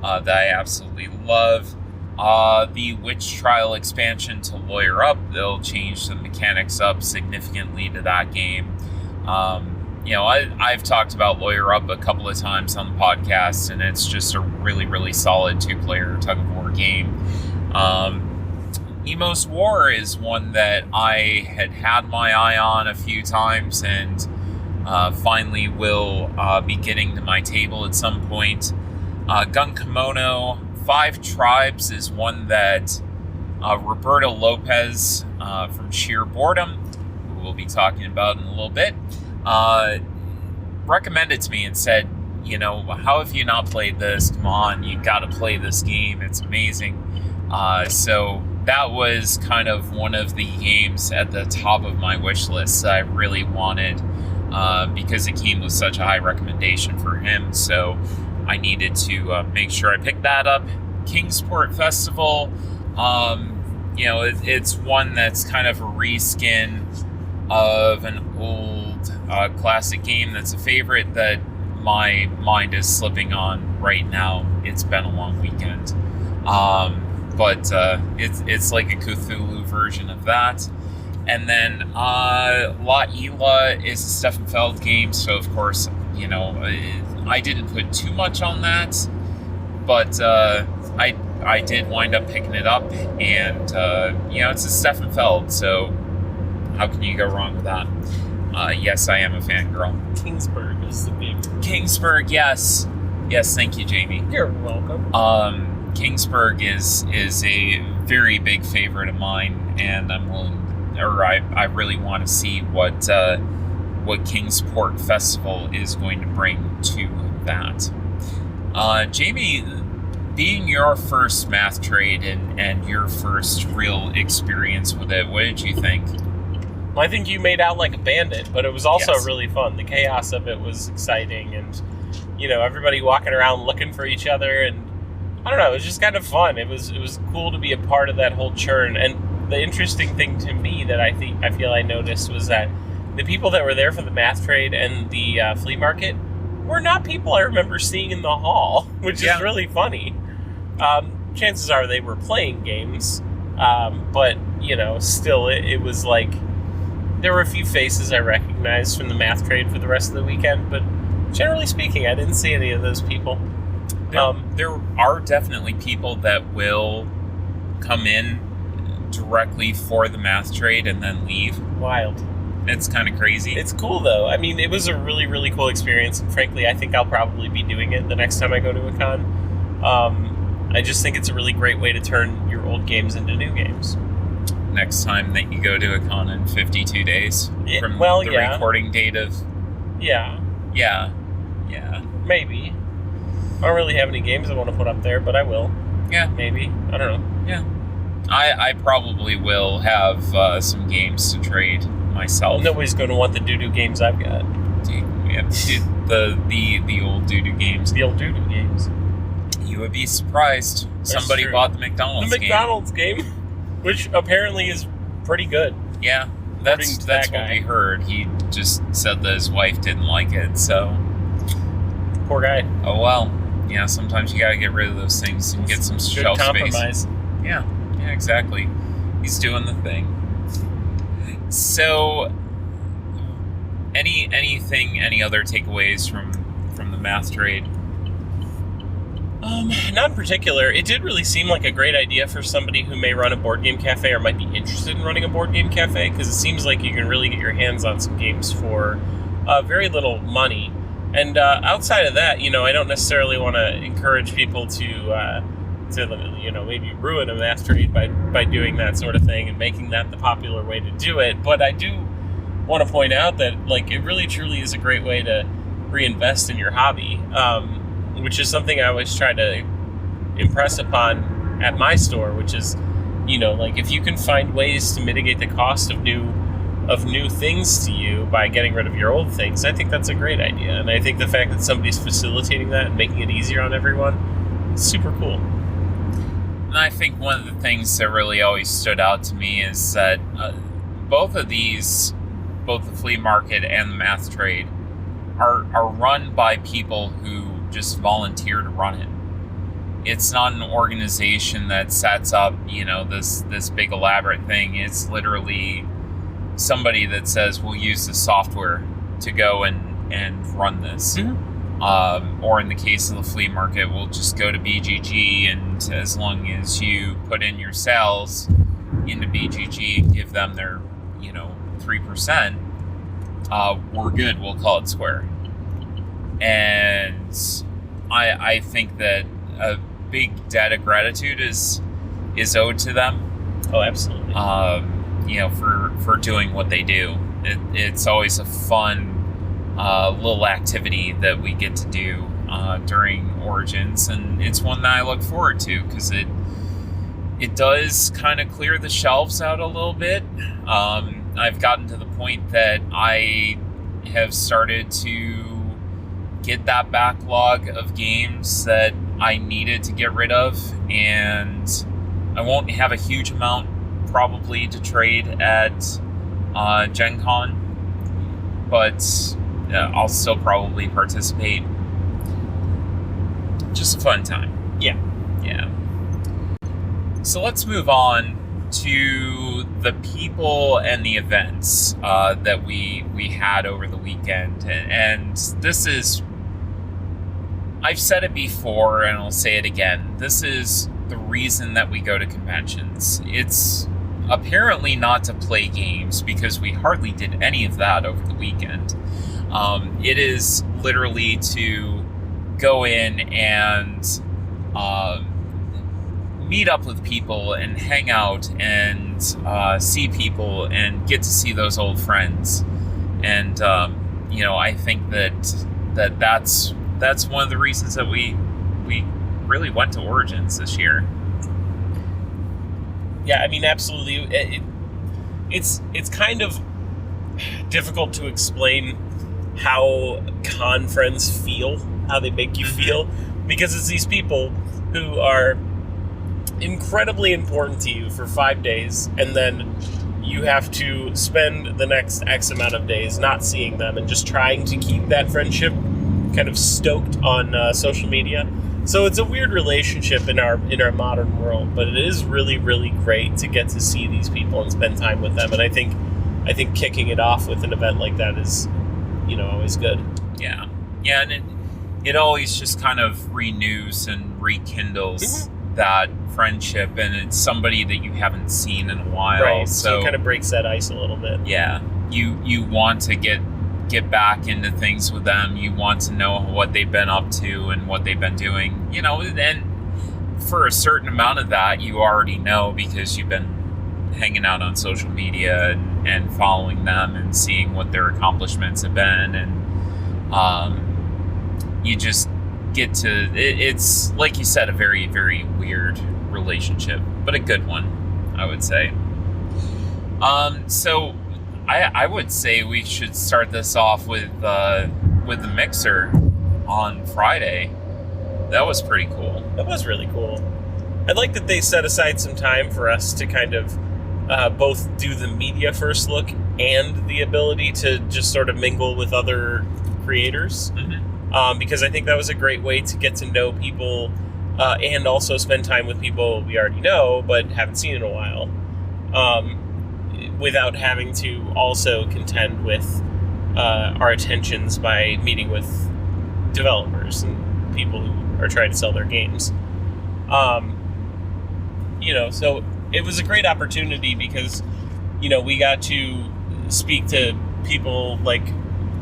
that I absolutely love. The Witch Trial expansion to Lawyer Up, they'll change the mechanics up significantly to that game. I've talked about Lawyer Up a couple of times on the podcast, and it's just a really, really solid two-player tug-of-war game. Emos War is one that I had my eye on a few times, and finally will be getting to my table at some point. Gun Kimono, Five Tribes is one that Roberto Lopez from Sheer Boredom, who we'll be talking about in a little bit, recommended to me and said, how have you not played this? Come on, you got to play this game. It's amazing. So that was kind of one of the games at the top of my wish list that I really wanted because it came with such a high recommendation for him. So I needed to make sure I picked that up. Kingsport Festival, it's one that's kind of a reskin of an old classic game that's a favorite that my mind is slipping on right now. It's been a long weekend. But it's like a Cthulhu version of that. And then La Isla is a Stefan Feld game, so of course, I didn't put too much on that, but I did wind up picking it up, and it's a Stefan Feld, so how can you go wrong with that? Yes, I am a fangirl. Kingsburg is the game. Kingsburg, yes. Yes, thank you, Jamie. You're welcome. Kingsburg is a very big favorite of mine, and I really want to see what Kingsport Festival is going to bring to that. Jamie, being your first math trade and your first real experience with it, what did you think? Well, I think you made out like a bandit, but it was also Yes. really fun. The chaos of it was exciting, and everybody walking around looking for each other, and I don't know, it was just kind of fun. It was cool to be a part of that whole churn. And the interesting thing to me that I feel I noticed was that the people that were there for the math trade and the flea market were not people I remember seeing in the hall, which is really funny. chances are they were playing games. But, still, it was like, there were a few faces I recognized from the math trade for the rest of the weekend, but generally speaking, I didn't see any of those people. There are definitely people that will come in directly for the math trade and then leave. Wild. It's kind of crazy. It's cool, though. I mean, it was a really, really cool experience, and frankly, I think I'll probably be doing it the next time I go to a con. I just think it's a really great way to turn your old games into new games. Next time that you go to a con in 52 days from the recording date of... Yeah. Yeah. Maybe. I don't really have any games I want to put up there, but I will. Yeah. Maybe. I don't know. Yeah. I probably will have some games to trade myself. Well, nobody's going to want the doo-doo games I've got. The old doo-doo games. The old doo-doo games. You would be surprised. Somebody bought the McDonald's game. The McDonald's game, which apparently is pretty good. Yeah, that's what we heard. He just said that his wife didn't like it, so... Poor guy. Oh, well. Yeah, sometimes you gotta get rid of those things and get some shelf space. Yeah, exactly. He's doing the thing. So, any other takeaways from the math trade? Not in particular. It did really seem like a great idea for somebody who may run a board game cafe or might be interested in running a board game cafe, because it seems like you can really get your hands on some games for very little money. And outside of that, I don't necessarily want to encourage people to maybe ruin a math trade by doing that sort of thing and making that the popular way to do it. But I do want to point out that it really truly is a great way to reinvest in your hobby, which is something I always try to impress upon at my store, which is, if you can find ways to mitigate the cost of new things to you by getting rid of your old things, I think that's a great idea. And I think the fact that somebody's facilitating that and making it easier on everyone is super cool. And I think one of the things that really always stood out to me is that both of these, both the flea market and the math trade, are run by people who just volunteer to run it. It's not an organization that sets up, this big elaborate thing. It's literally somebody that says, we'll use the software to go and run this. Mm-hmm. Or in the case of the flea market, we'll just go to BGG, and as long as you put in your sales into BGG and give them their, 3%, we're good. We'll call it square. And I think that a big debt of gratitude is owed to them. Oh, absolutely. For doing what they do. It's always a fun little activity that we get to do during Origins, and it's one that I look forward to because it does kind of clear the shelves out a little bit. I've gotten to the point that I have started to get that backlog of games that I needed to get rid of, and I won't have a huge amount probably to trade at Gen Con, but I'll still probably participate. Just a fun time. Yeah. So let's move on to the people and the events that we had over the weekend. And this is, I've said it before and I'll say it again, this is the reason that we go to conventions. It's apparently not to play games, because we hardly did any of that over the weekend. It is literally to go in and meet up with people and hang out and see people and get to see those old friends. And I think that's one of the reasons that we really went to Origins this year. Yeah, I mean, absolutely. It's kind of difficult to explain how con friends feel, how they make you feel, because it's these people who are incredibly important to you for 5 days, and then you have to spend the next X amount of days not seeing them and just trying to keep that friendship kind of stoked on social media. So it's a weird relationship in our modern world, but it is really, really great to get to see these people and spend time with them. And I think kicking it off with an event like that is, always good. Yeah, and it always just kind of renews and rekindles that friendship, and it's somebody that you haven't seen in a while. Right. So it kind of breaks that ice a little bit. Yeah, you want to get back into things with them. You want to know what they've been up to and what they've been doing. And for a certain amount of that, you already know because you've been hanging out on social media and following them and seeing what their accomplishments have been, and you just get to. It's like you said, a very, very weird relationship, but a good one, I would say. So I would say we should start this off with the mixer on Friday. That was pretty cool. That was really cool. I like that they set aside some time for us to kind of both do the media first look and the ability to just sort of mingle with other creators. Because I think that was a great way to get to know people and also spend time with people we already know but haven't seen in a while. Without having to also contend with our attentions by meeting with developers and people who are trying to sell their games. So it was a great opportunity because, we got to speak to people like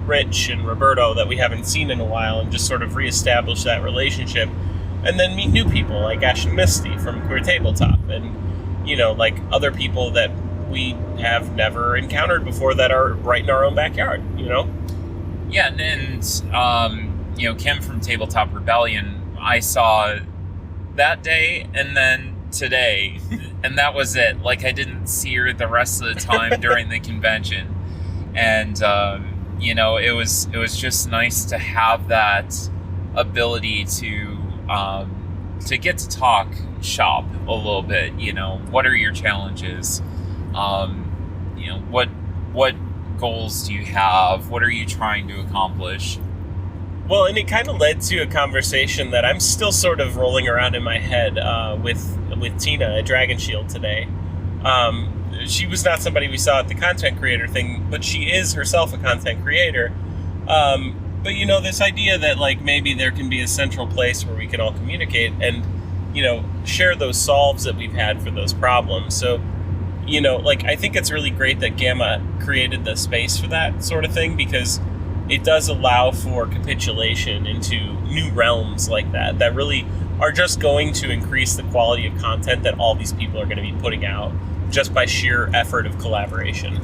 Rich and Roberto that we haven't seen in a while and just sort of reestablish that relationship, and then meet new people like Ash and Misty from Queer Tabletop, and, like other people that we have never encountered before that are right in our own backyard, Yeah, and Kim from Tabletop Rebellion, I saw that day and then today, and that was it. Like, I didn't see her the rest of the time during the convention, and it was just nice to have that ability to get to talk shop a little bit. What are your challenges? What goals do you have? What are you trying to accomplish? Well, and it kind of led to a conversation that I'm still sort of rolling around in my head with Tina at Dragon Shield today. She was not somebody we saw at the content creator thing, but she is herself a content creator. But this idea that like maybe there can be a central place where we can all communicate and share those solves that we've had for those problems. So I think it's really great that Gamma created the space for that sort of thing, because it does allow for capitulation into new realms like that really are just going to increase the quality of content that all these people are going to be putting out just by sheer effort of collaboration.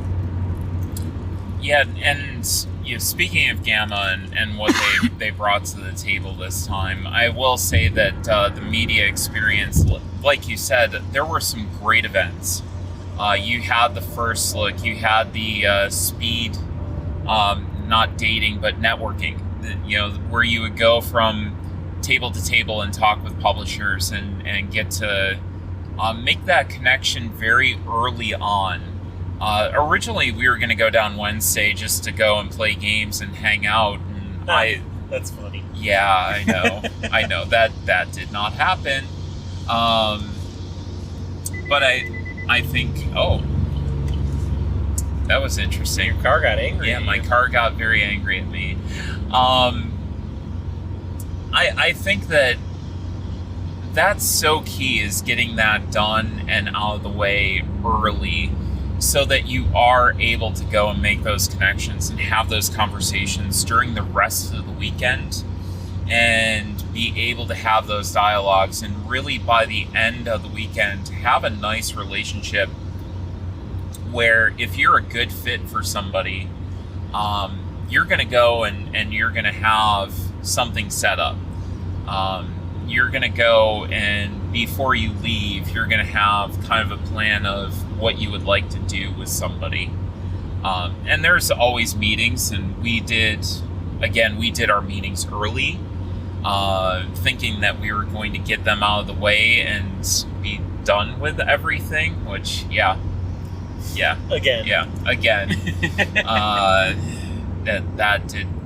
Yeah, and speaking of Gamma and what they brought to the table this time, I will say that the media experience, like you said, there were some great events. You had the first look, you had the speed, not dating, but networking, where you would go from table to table and talk with publishers and get to make that connection very early on. Originally, we were going to go down Wednesday just to go and play games and hang out. And that's funny. Yeah, I know. I know. That did not happen. But I think, that was interesting. Your car got angry. Yeah, my car got very angry at me. I think that's so key, is getting that done and out of the way early so that you are able to go and make those connections and have those conversations during the rest of the weekend and be able to have those dialogues, and really by the end of the weekend have a nice relationship where if you're a good fit for somebody, you're going to go and you're going to have something set up. You're going to go, and before you leave, you're going to have kind of a plan of what you would like to do with somebody. And there's always meetings, and we did our meetings early, thinking that we were going to get them out of the way and be done with everything, which, again.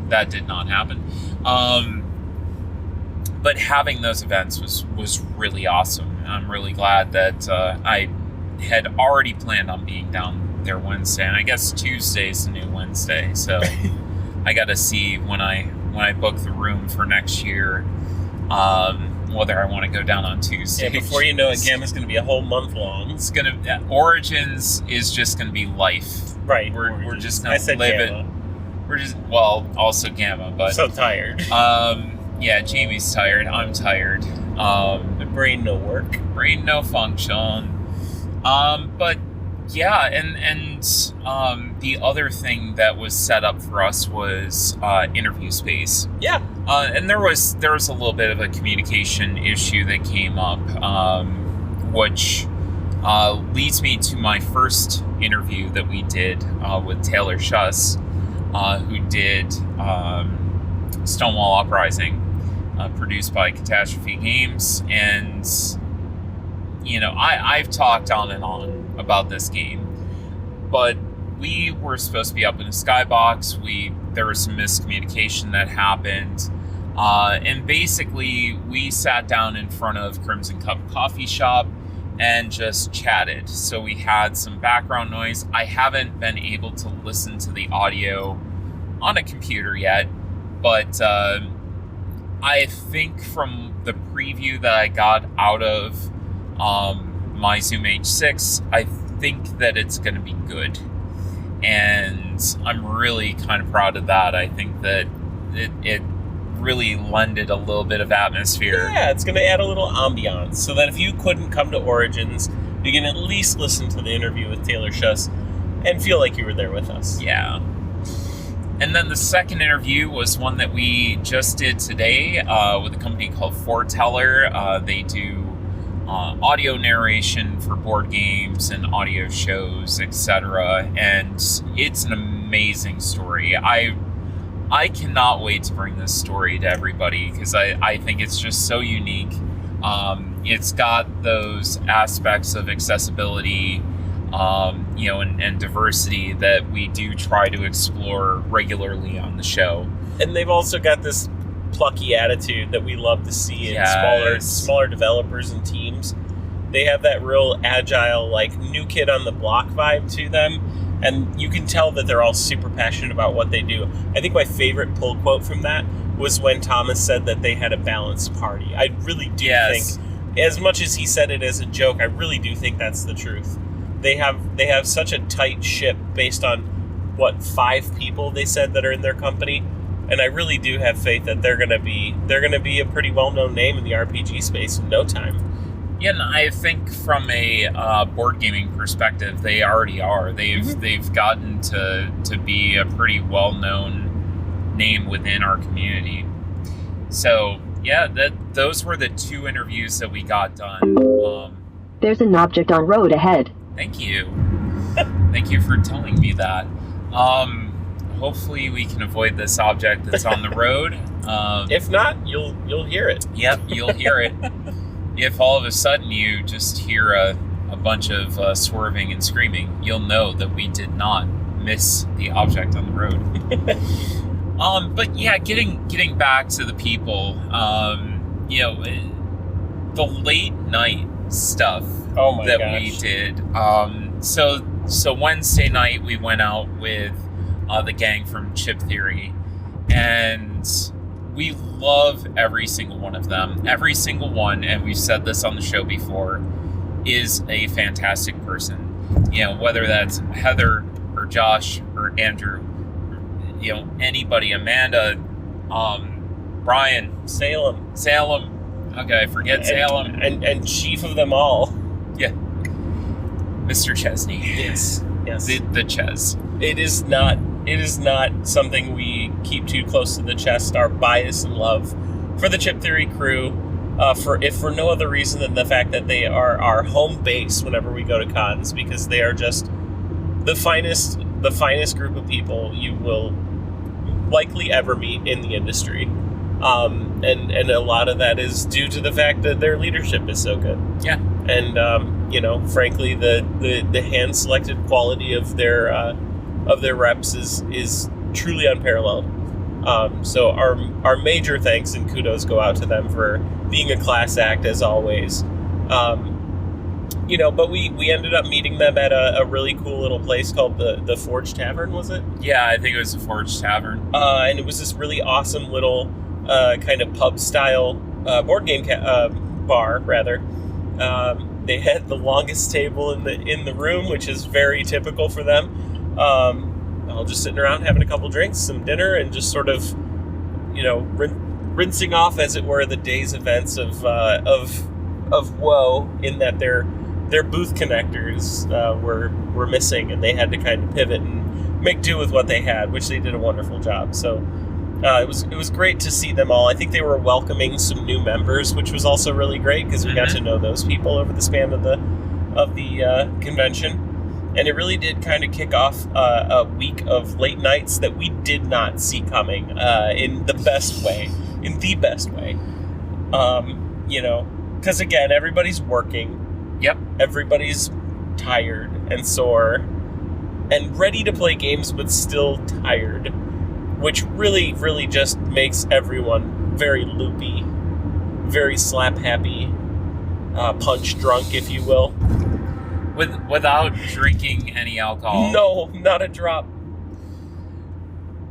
that did not happen. but having those events was really awesome. I'm really glad that I had already planned on being down there Wednesday, and I guess Tuesday's the new Wednesday, so I got to see when I book the room for next year, whether I want to go down on Tuesday. Yeah, before you know it, Gamma's going to be a whole month long. It's gonna Origins is just going to be life. Right. We're just going to live Gamma. it. We're just also Gamma, but I'm so tired. Yeah, Jamie's tired. I'm tired. The brain no work. Brain no function. But yeah, and the other thing that was set up for us was interview space. Yeah. And there was a little bit of a communication issue that came up, which leads me to my first interview that we did with Taylor Schuss, who did Stonewall Uprising, produced by Catastrophe Games. And I've talked on and on about this game, but we were supposed to be up in a skybox. There was some miscommunication that happened, and basically we sat down in front of Crimson Cup Coffee Shop and just chatted. So we had some background noise. I haven't been able to listen to the audio on a computer yet, but I think from the preview that I got out of my Zoom H6, I think that it's going to be good. And I'm really kind of proud of that. I think that it really lended a little bit of atmosphere. Yeah, it's going to add a little ambiance so that if you couldn't come to Origins, you can at least listen to the interview with Taylor Schuss and feel like you were there with us. Yeah. And then the second interview was one that we just did today with a company called Foreteller. They do audio narration for board games and audio shows, etc. And it's an amazing story. I cannot wait to bring this story to everybody because I think it's just so unique. It's got those aspects of accessibility, and diversity that we do try to explore regularly on the show. And they've also got this plucky attitude that we love to see in smaller developers and teams. They have that real agile, like, new kid on the block vibe to them, and you can tell that they're all super passionate about what they do. I think my favorite pull quote from that was when Thomas said that they had a balanced party. I really do think, as much as he said it as a joke, I really do think that's the truth. They have such a tight ship based on, 5 people they said that are in their company. And I really do have faith that they're gonna be a pretty well-known name in the RPG space in no time. Yeah, and I think from a board gaming perspective, they already are. They've gotten to be a pretty well-known name within our community. So yeah, those were the 2 interviews that we got done. There's an object on road ahead. Thank you. Thank you for telling me that. Hopefully we can avoid this object that's on the road. If not, you'll hear it. Yep, you'll hear it. If all of a sudden you just hear a bunch of swerving and screaming, you'll know that we did not miss the object on the road. But yeah, getting back to the people, the late night stuff we did. So Wednesday night we went out with the gang from Chip Theory, and we love every single one of them. Every single one, and we've said this on the show before, is a fantastic person. Whether that's Heather or Josh or Andrew, anybody, Amanda, Brian, Salem. Okay, forget Salem. And chief of them all. Yeah. Mr. Chesney. Yes. The Ches. It is not something we keep too close to the chest, our bias and love for the Chip Theory crew, for no other reason than the fact that they are our home base whenever we go to cons, because they are just the finest group of people you will likely ever meet in the industry. And a lot of that is due to the fact that their leadership is so good. Yeah. And frankly, the hand selected quality of their reps is truly unparalleled. So our major thanks and kudos go out to them for being a class act as always. But we ended up meeting them at a really cool little place called the Forge Tavern, was it? Yeah, I think it was the Forge Tavern. And it was this really awesome little kind of pub style board game bar, rather. They had the longest table in the room, which is very typical for them. All just sitting around having a couple drinks, some dinner, and just sort of, rinsing off, as it were, the day's events of woe. In that their booth connectors were missing, and they had to kind of pivot and make do with what they had, which they did a wonderful job. So it was great to see them all. I think they were welcoming some new members, which was also really great because we got to know those people over the span of the convention. And it really did kind of kick off a week of late nights that we did not see coming in the best way. Because again, everybody's working. Yep. Everybody's tired and sore and ready to play games, but still tired, which really, really just makes everyone very loopy, very slap happy, punch drunk, if you will. Without drinking any alcohol. No, not a drop.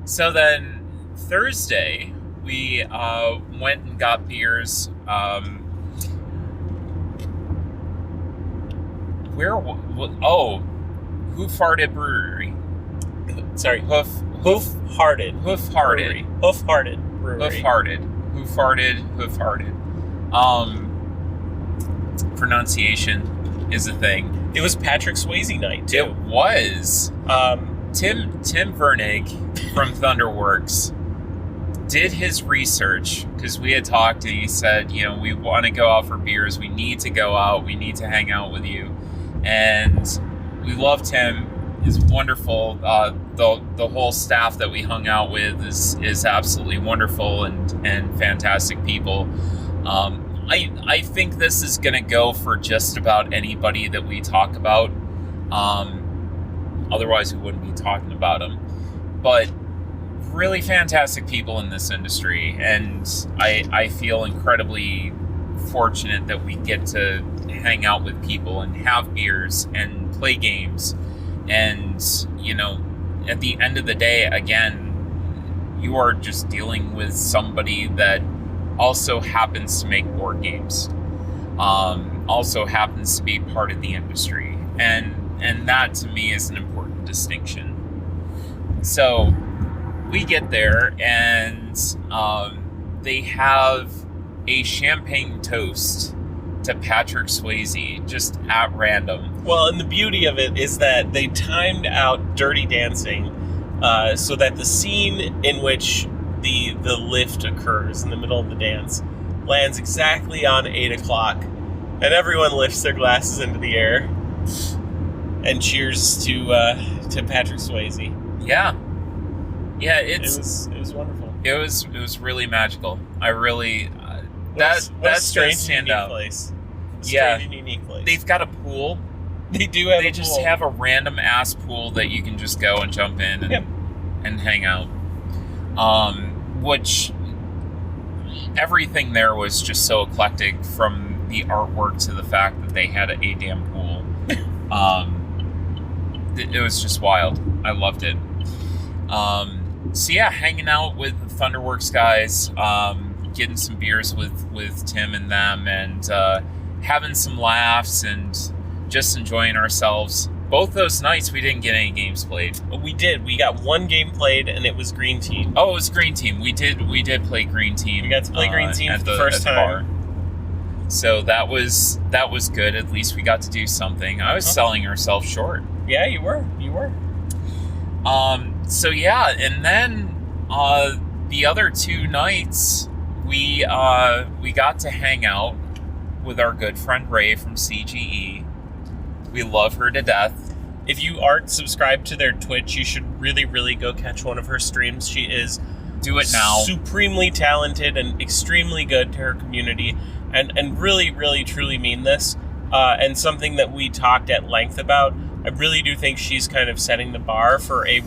So then Thursday, we went and got beers. Who Farted Brewery. Sorry, Hoof-Hearted. Hoof-Hearted. Hoof-Hearted Brewery. Hoof-Hearted. Hoof-Hearted. Pronunciation is a thing. It was Patrick Swayze night, too. It was. Tim Vernig from Thunderworks did his research, because we had talked and he said, we want to go out for beers. We need to go out. We need to hang out with you. And we loved him. He's wonderful. The whole staff that we hung out with is absolutely wonderful and fantastic people. I think this is going to go for just about anybody that we talk about. Otherwise, we wouldn't be talking about them. But really fantastic people in this industry. And I feel incredibly fortunate that we get to hang out with people and have beers and play games. And, at the end of the day, again, you are just dealing with somebody that also happens to make board games, also happens to be part of the industry. And that, to me, is an important distinction. So we get there, and they have a champagne toast to Patrick Swayze, just at random. Well, and the beauty of it is that they timed out Dirty Dancing so that the scene in which the lift occurs in the middle of the dance lands exactly on 8 o'clock, and everyone lifts their glasses into the air and cheers to Patrick Swayze. Yeah, it was wonderful. It was really magical. I really that's strange stand out. Place. Strange and unique place. They've got a pool. They do have. They just have a random ass pool that you can just go and jump in and hang out. Which everything there was just so eclectic, from the artwork to the fact that they had a damn pool. It was just wild. I loved it. So yeah, hanging out with the Thunderworks guys, getting some beers with Tim and them, and having some laughs and just enjoying ourselves. Both those nights, we didn't get any games played. We did. We got one game played, and it was Green Team. Oh, it was Green Team. We did play Green Team. We got to play Green Team for the first time. Bar. So that was good. At least we got to do something. I was selling ourselves short. Yeah, you were. So yeah, and then the other 2 nights, we got to hang out with our good friend Ray from CGE. We love her to death. If you aren't subscribed to their Twitch, you should really, really go catch one of her streams. She is do it now. Supremely talented and extremely good to her community, and really, really, truly mean this. And something that we talked at length about I really do think she's kind of setting the bar for a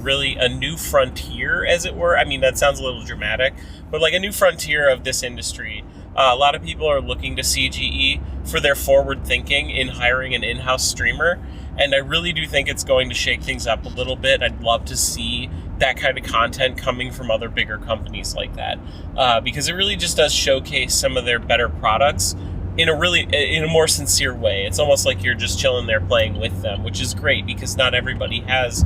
new frontier, as it were. I mean, that sounds a little dramatic, but like a new frontier of this industry. A lot of people are looking to CGE for their forward thinking in hiring an in-house streamer, and I really do think it's going to shake things up a little bit. I'd love to see that kind of content coming from other bigger companies like that, because it really just does showcase some of their better products in a more sincere way. It's almost like you're just chilling there playing with them, which is great because not everybody has,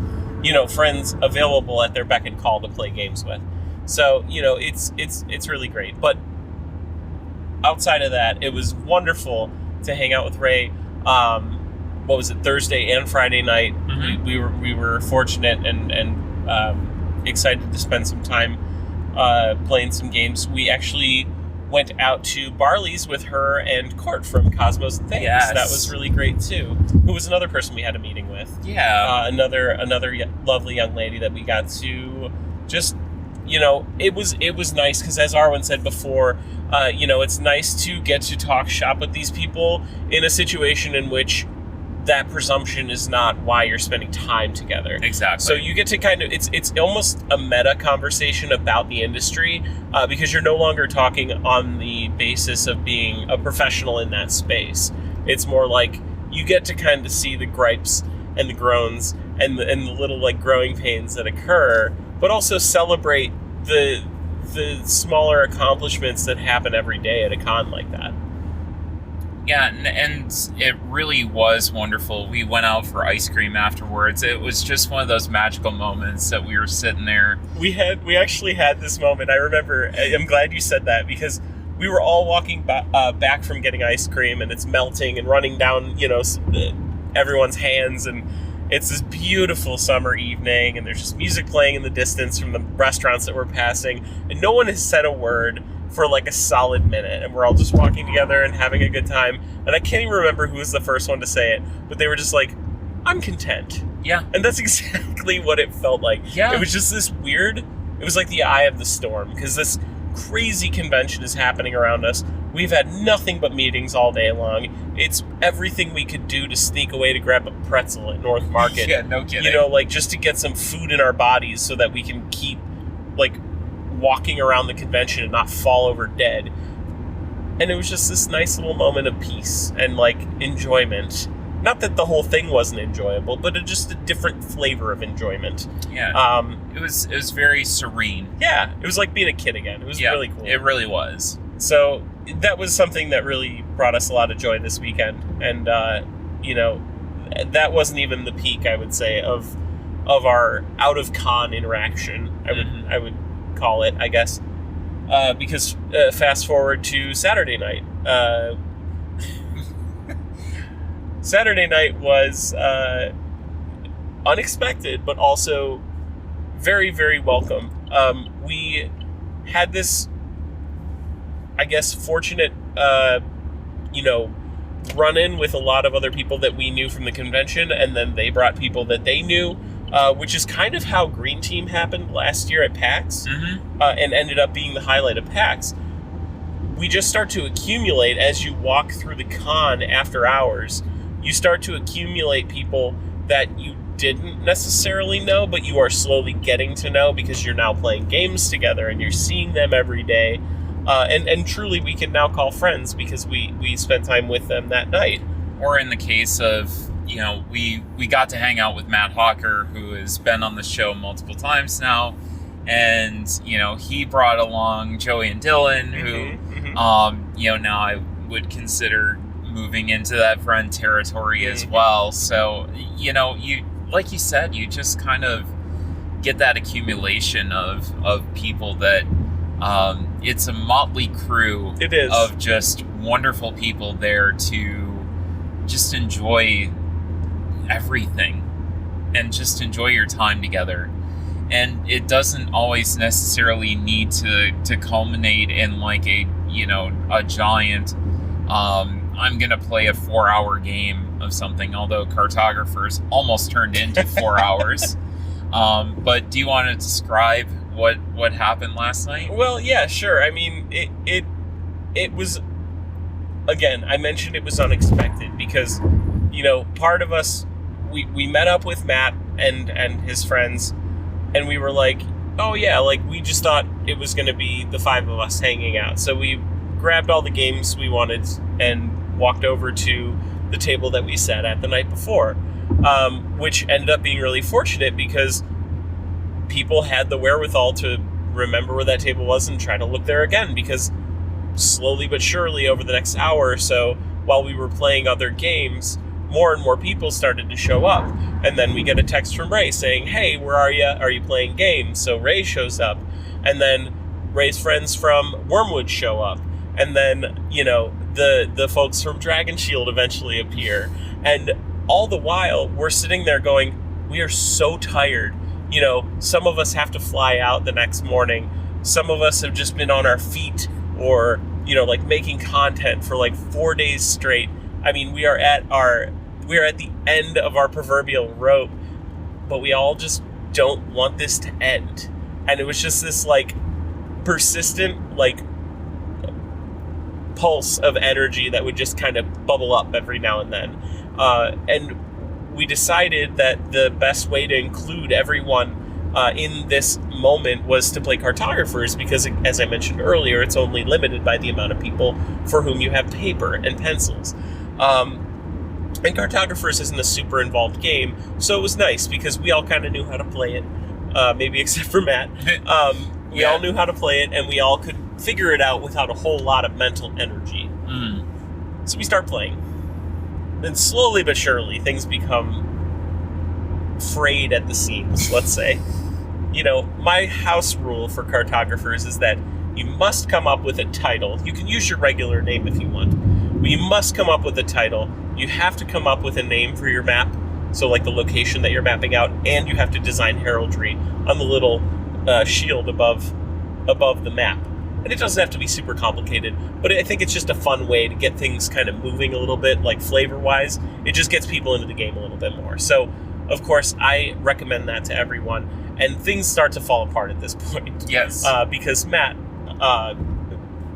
friends available at their beck and call to play games with. So, it's really great. But outside of that, it was wonderful to hang out with Ray. Thursday and Friday night. Mm-hmm. We were fortunate and excited to spend some time playing some games. We actually went out to Barley's with her and Court from Cosmos and Things. Yes. That was really great too. Who was another person we had a meeting with. Yeah. Another lovely young lady that we got to just, it was nice because, as Arwen said before, it's nice to get to talk shop with these people in a situation in which that presumption is not why you're spending time together. Exactly. So you get to kind of, it's almost a meta conversation about the industry, because you're no longer talking on the basis of being a professional in that space. It's more like you get to kind of see the gripes and the groans and the little like growing pains that occur, but also celebrate the smaller accomplishments that happen every day at a con like that. Yeah, and it really was wonderful. We went out for ice cream afterwards. It was just one of those magical moments that we were sitting there. We actually had this moment. I remember, I'm glad you said that, because we were all walking back from getting ice cream, and it's melting and running down, everyone's hands, and it's this beautiful summer evening, and there's just music playing in the distance from the restaurants that we're passing, and no one has said a word for like a solid minute, and we're all just walking together and having a good time. And I can't even remember who was the first one to say it, but they were just like, I'm content. Yeah. And that's exactly what it felt like. Yeah. It was just this weird, it was like the eye of the storm, because this crazy convention is happening around us. We've had nothing but meetings all day long. It's everything we could do to sneak away to grab a pretzel at North Market. Yeah, no kidding. Just to get some food in our bodies so that we can keep, walking around the convention and not fall over dead. And it was just this nice little moment of peace and enjoyment. Not that the whole thing wasn't enjoyable, but just a different flavor of enjoyment. Yeah. It was very serene. Yeah, it was like being a kid again. It was really cool. It really was. So that was something that really brought us a lot of joy this weekend. And that wasn't even the peak, I would say, of our out of con interaction. I would call it, I guess, because fast forward to Saturday night. Saturday night was unexpected, but also very, very welcome. We had this, I guess, fortunate, run-in with a lot of other people that we knew from the convention, and then they brought people that they knew. Which is kind of how Green Team happened last year at PAX, and ended up being the highlight of PAX. We just start to accumulate as you walk through the con after hours. You start to accumulate people that you didn't necessarily know, but you are slowly getting to know because you're now playing games together and you're seeing them every day. And truly we can now call friends because we spent time with them that night. Or in the case of, we got to hang out with Matt Hawker, who has been on the show multiple times now. And, he brought along Joey and Dylan, who, now I would consider moving into that friend territory as well. So, you like you said, you just kind of get that accumulation of people that, it's a motley crew. It is. Of just wonderful people there to just enjoy everything and just enjoy your time together. And it doesn't always necessarily need to culminate in a giant, I'm going to play a 4-hour game of something, although Cartographers almost turned into 4 hours. But do you want to describe what happened last night? Well, yeah, sure. I mean, it was, again, I mentioned it was unexpected because, part of us we met up with Matt and his friends, and we were like, oh yeah, like we just thought it was going to be the 5 of us hanging out. So we grabbed all the games we wanted and walked over to the table that we sat at the night before, which ended up being really fortunate because people had the wherewithal to remember where that table was and try to look there again, because slowly but surely over the next hour or so, while we were playing other games, more and more people started to show up. And then we get a text from Ray saying, hey, where are you? Are you playing games? So Ray shows up. And then Ray's friends from Wormwood show up. And then, you know, the folks from Dragon Shield eventually appear. And all the while, we're sitting there going, we are so tired. You know, some of us have to fly out the next morning. Some of us have just been on our feet or, you know, like making content for like 4 days straight. I mean, we are at the end of our proverbial rope, but we all just don't want this to end. And it was just this like persistent like pulse of energy that would just kind of bubble up every now and then. And we decided that the best way to include everyone in this moment was to play cartographers, because, as I mentioned earlier, it's only limited by the amount of people for whom you have paper and pencils. And cartographers isn't a super involved game, so it was nice because we all kind of knew how to play it, maybe except for Matt. We all knew how to play it, and we all could figure it out without a whole lot of mental energy. So we start playing. Then slowly but surely, things become frayed at the seams, let's say. You know, my house rule for cartographers is that you must come up with a title. You can use your regular name if you want, but you must come up with a title. You have to come up with a name for your map, so like the location that you're mapping out, and you have to design heraldry on the little shield above the map. And it doesn't have to be super complicated, but I think it's just a fun way to get things kind of moving a little bit, like flavor-wise. It just gets people into the game a little bit more. So, of course, I recommend that to everyone. And things start to fall apart at this point. Yes. Because Matt,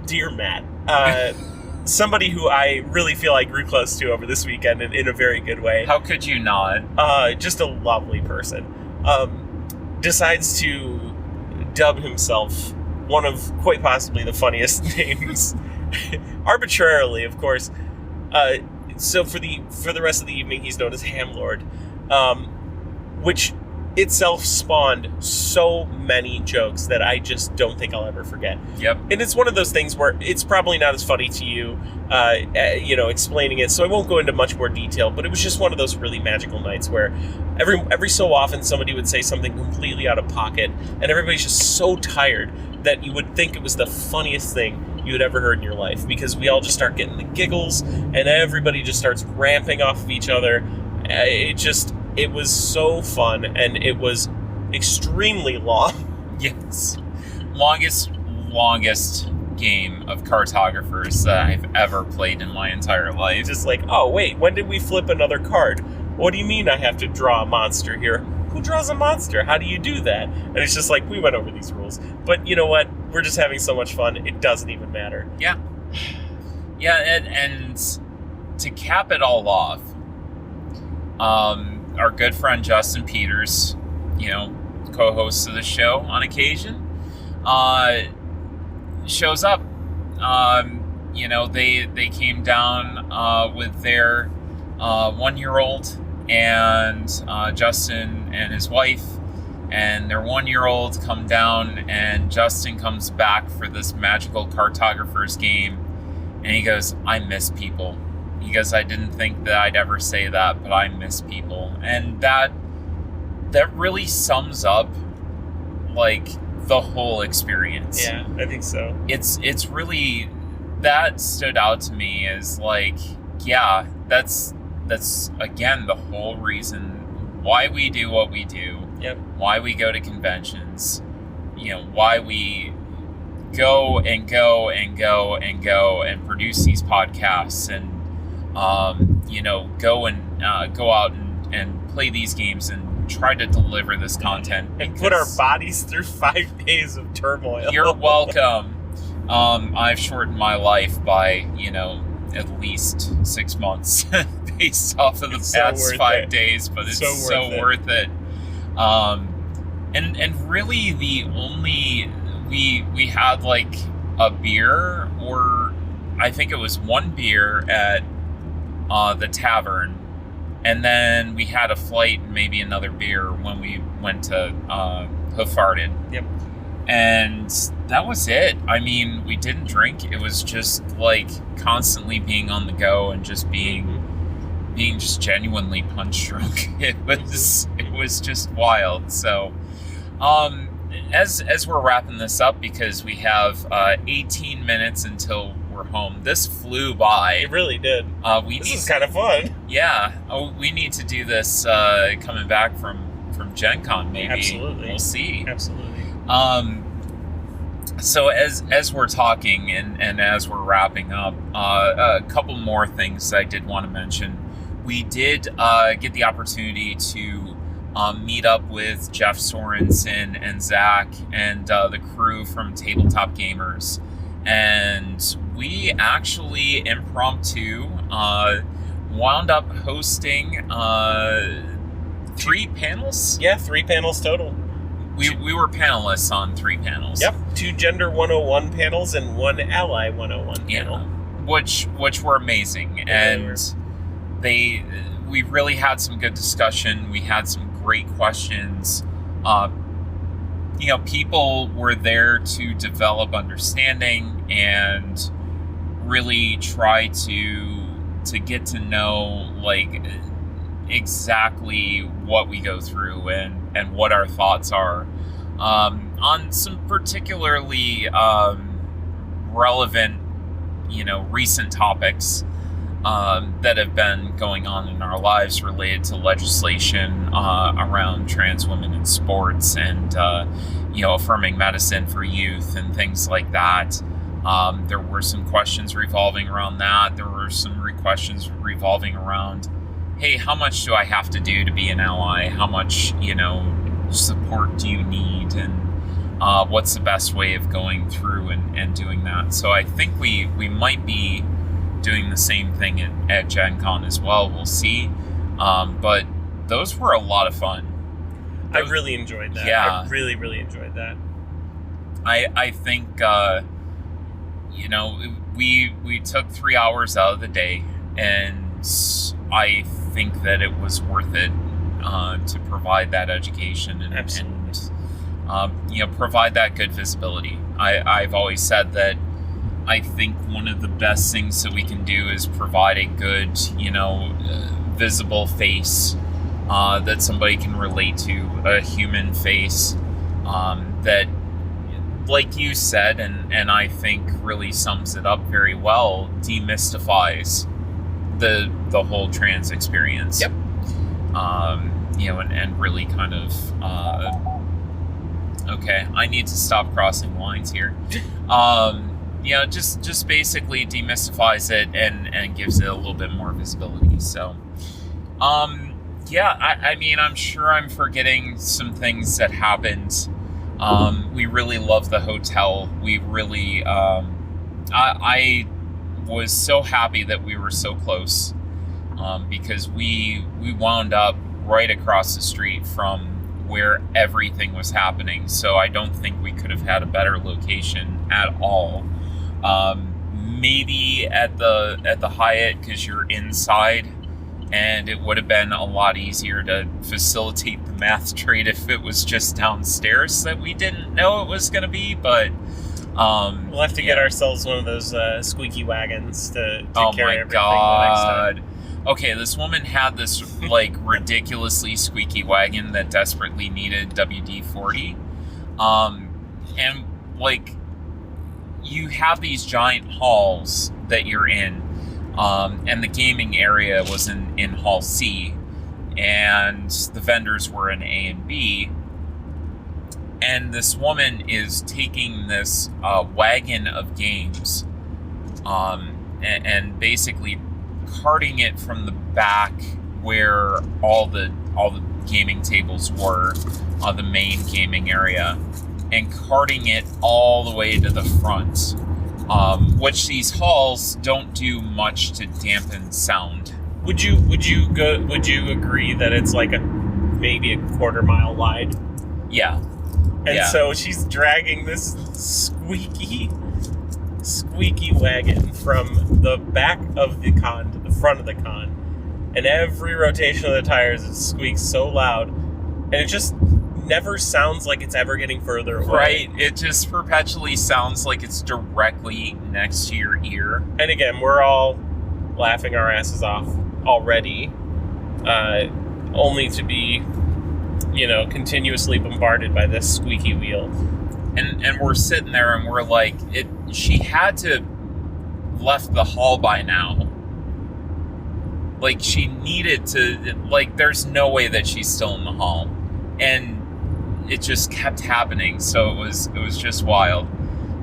dear Matt, somebody who I really feel I grew close to over this weekend in a very good way. How could you not? Just a lovely person. Decides to dub himself one of quite possibly the funniest names, arbitrarily, of course. So for the rest of the evening, he's known as Hamlord, which itself spawned so many jokes that I just don't think I'll ever forget. Yep. And it's one of those things where it's probably not as funny to you, you know, explaining it, so I won't go into much more detail, but it was just one of those really magical nights where every so often somebody would say something completely out of pocket, and everybody's just so tired that you would think it was the funniest thing you had ever heard in your life, because we all just start getting the giggles, and everybody just starts ramping off of each other. It was so fun, and it was extremely long. Yes. Longest game of cartographers that I've ever played in my entire life. Just like, oh wait, when did we flip another card? What do you mean I have to draw a monster here? Who draws a monster? How do you do that? And it's just like, we went over these rules. But you know what? We're just having so much fun, it doesn't even matter. Yeah. Yeah, and to cap it all off, our good friend Justin Peters, you know, co-host of the show on occasion, shows up. You know, they came down with their 1-year-old, and Justin and his wife and their 1-year-old come down, and Justin comes back for this magical cartographers game, and he goes, I miss people. He goes, I didn't think that I'd ever say that, but I miss people. And that really sums up, like, the whole experience. Yeah, I think so. It's really, that stood out to me as, like, yeah, that's again, the whole reason why we do what we do. Yep. Why we go to conventions. You know, why we go and go and go and go and produce these podcasts and, you know, go out and play these games and try to deliver this content. And put our bodies through 5 days of turmoil. You're welcome. I've shortened my life by, you know, at least 6 months based off of the It's so past worth 5 it. days, but it's so So worth it. And really the only we had like a beer, or I think it was one beer at the tavern, and then we had a flight and maybe another beer when we went to Hoofarted. Yep. And that was it. I mean, we didn't drink. It was just like constantly being on the go and just being just genuinely punch drunk. It was just wild. So, as we're wrapping this up, because we have 18 minutes until we're home. This flew by. It really did. This is kind of fun. Yeah. Oh, we need to do this coming back from Gen Con, maybe. Absolutely. We'll see. Absolutely. So as we're talking and as we're wrapping up, a couple more things I did want to mention. We did get the opportunity to meet up with Jeff Sorensen and Zach and the crew from Tabletop Gamers. And we actually impromptu wound up hosting 3 panels. Yeah, 3 panels total. We were panelists on 3 panels. Yep, 2 Gender 101 panels and 1 Ally 101 panel. Which were amazing. Yeah, and we really had some good discussion. We had some great questions. People were there to develop understanding and really try to get to know like exactly what we go through and what our thoughts are on some particularly relevant, recent topics that have been going on in our lives related to legislation around trans women in sports and, affirming medicine for youth and things like that. There were some questions revolving around that. There were some questions revolving around, hey, how much do I have to do to be an ally? How much, support do you need? And what's the best way of going through and doing that? So I think we might be doing the same thing at Gen Con as well. We'll see. But those were a lot of fun. I really enjoyed that. Yeah. I really, really enjoyed that. I think, we took 3 hours out of the day, and I think that it was worth it to provide that education and provide that good visibility. I've always said that I think one of the best things that we can do is provide a good, visible face that somebody can relate to, a human face that, like you said, and I think really sums it up very well, demystifies the whole trans experience. Yep. And really kind of okay, I need to stop crossing lines here. Just basically demystifies it and gives it a little bit more visibility. So, I mean, I'm sure I'm forgetting some things that happened. We really love the hotel. We really, I was so happy that we were so close, because we wound up right across the street from where everything was happening. So I don't think we could have had a better location at all. Maybe at the Hyatt, because you're inside, and it would have been a lot easier to facilitate the math trade if it was just downstairs that we didn't know it was going to be. But we'll have to get ourselves one of those squeaky wagons to carry everything God. the next time. Okay, this woman had this like ridiculously squeaky wagon that desperately needed WD-40, and like you have these giant halls that you're in, and the gaming area was in Hall C, and the vendors were in A and B, and this woman is taking this wagon of games, and basically carting it from the back where all the gaming tables were, the main gaming area, and carting it all the way to the front, which these halls don't do much to dampen sound Would you agree that it's like maybe a quarter mile wide? Yeah. And Yeah. so she's dragging this squeaky wagon from the back of the con to the front of the con. And every rotation of the tires, it squeaks so loud. And it just never sounds like it's ever getting further away. Right. It just perpetually sounds like it's directly next to your ear. And again, we're all laughing our asses off already. Only to be, continuously bombarded by this squeaky wheel. And we're sitting there and we're like, she had to left the hall by now. Like, she needed to, like, there's no way that she's still in the hall. And it just kept happening, so it was just wild.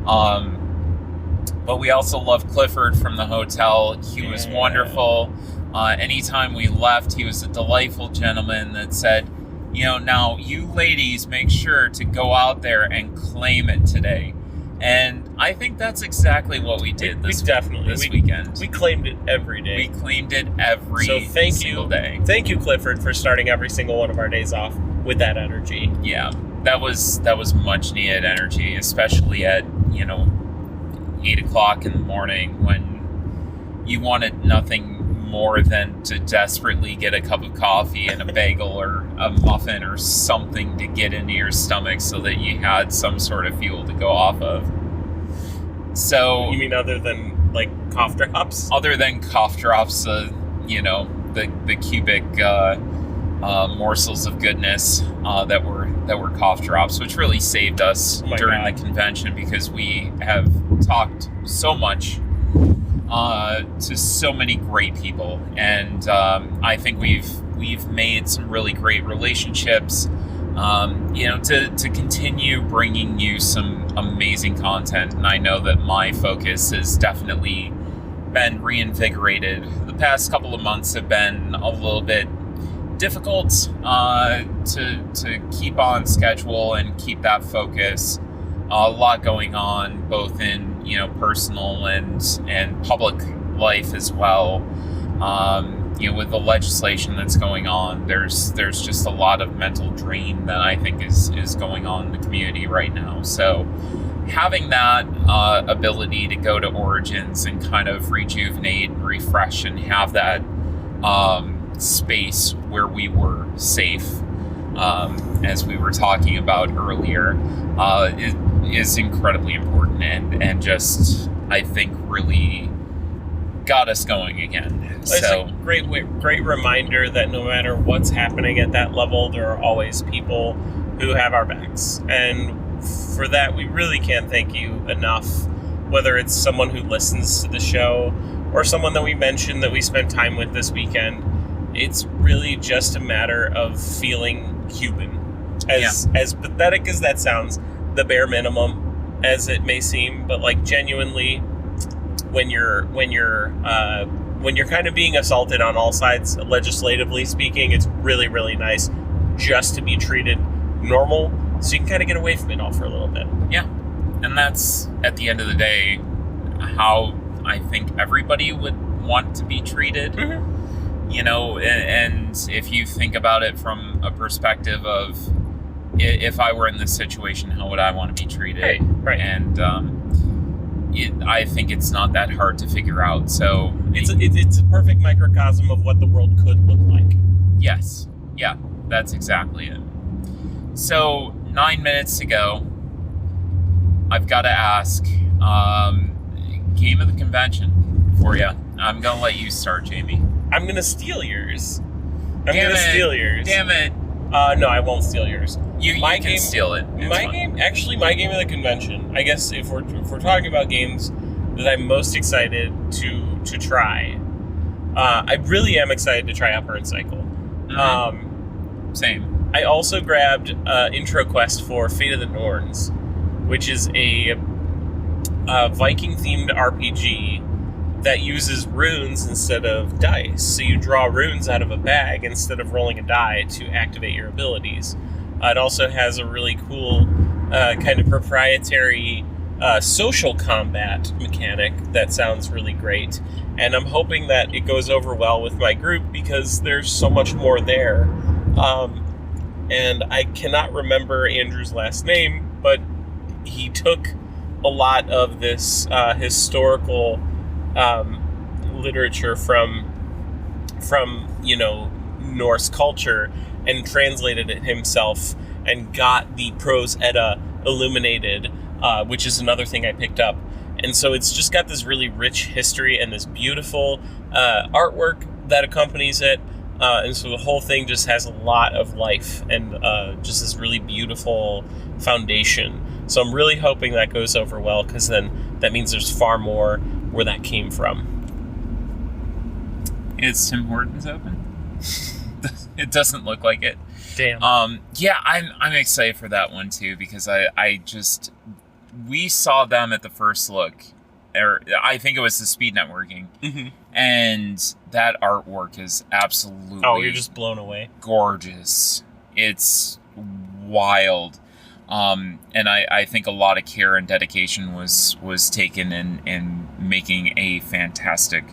But we also love Clifford from the hotel. He was wonderful. Anytime we left, he was a delightful gentleman that said, now you ladies make sure to go out there and claim it today. And I think that's exactly what we did this weekend. We claimed it every day. We claimed it every single day. Thank you, Clifford, for starting every single one of our days off with that energy. Yeah, that was much needed energy, especially at 8 o'clock in the morning when you wanted nothing more than to desperately get a cup of coffee and a bagel or a muffin or something to get into your stomach so that you had some sort of fuel to go off of. So, you mean other than like cough drops? Other than cough drops, the cubic morsels of goodness that were cough drops, which really saved us during the convention because we have talked so much to so many great people, and I think we've made some really great relationships. To continue bringing you some amazing content, and I know that my focus has definitely been reinvigorated. The past couple of months have been a little bit difficult to keep on schedule and keep that focus. A lot going on, both in personal and public life as well. With the legislation that's going on, there's just a lot of mental drain that I think is going on in the community right now. So having that ability to go to Origins and kind of rejuvenate and refresh and have that space where we were safe, as we were talking about earlier, is incredibly important and just, I think, really got us going again. It's a great reminder that no matter what's happening at that level, there are always people who have our backs. And for that, we really can't thank you enough, whether it's someone who listens to the show or someone that we mentioned that we spent time with this weekend. It's really just a matter of feeling human. As pathetic as that sounds, the bare minimum as it may seem, but like genuinely, when you're kind of being assaulted on all sides, legislatively speaking, it's really, really nice just to be treated normal, so you can kind of get away from it all for a little bit. Yeah, and that's, at the end of the day, how I think everybody would want to be treated. Mm-hmm. And if you think about it from a perspective of, if I were in this situation, how would I want to be treated? Right. And I think it's not that hard to figure out. So it's a perfect microcosm of what the world could look like. Yes. Yeah, that's exactly it. So 9 minutes to go. I've got to ask, game of the convention for you. I'm going to let you start, Jamie. I'm going to steal yours. Damn it. No, I won't steal yours. You can steal it. My game of the convention, I guess if we're talking about games that I'm most excited to try, I really am excited to try Upper and Cycle. Mm-hmm. Same. I also grabbed Intro Quest for Fate of the Norns, which is a Viking-themed RPG that uses runes instead of dice. So you draw runes out of a bag instead of rolling a die to activate your abilities. It also has a really cool kind of proprietary social combat mechanic that sounds really great. And I'm hoping that it goes over well with my group because there's so much more there. And I cannot remember Andrew's last name, but he took a lot of this historical literature from Norse culture and translated it himself and got the Prose Edda illuminated, which is another thing I picked up. And so it's just got this really rich history and this beautiful artwork that accompanies it. And so the whole thing just has a lot of life and just this really beautiful foundation. So I'm really hoping that goes over well, because then that means there's far more where that came from. Is Tim Hortons open? It doesn't look like it. Damn. Yeah, I'm excited for that one too, because we saw them at the first look, or I think it was the speed networking, and that artwork is absolutely you're just blown away. Gorgeous. It's wild. And I think a lot of care and dedication was taken in making a fantastic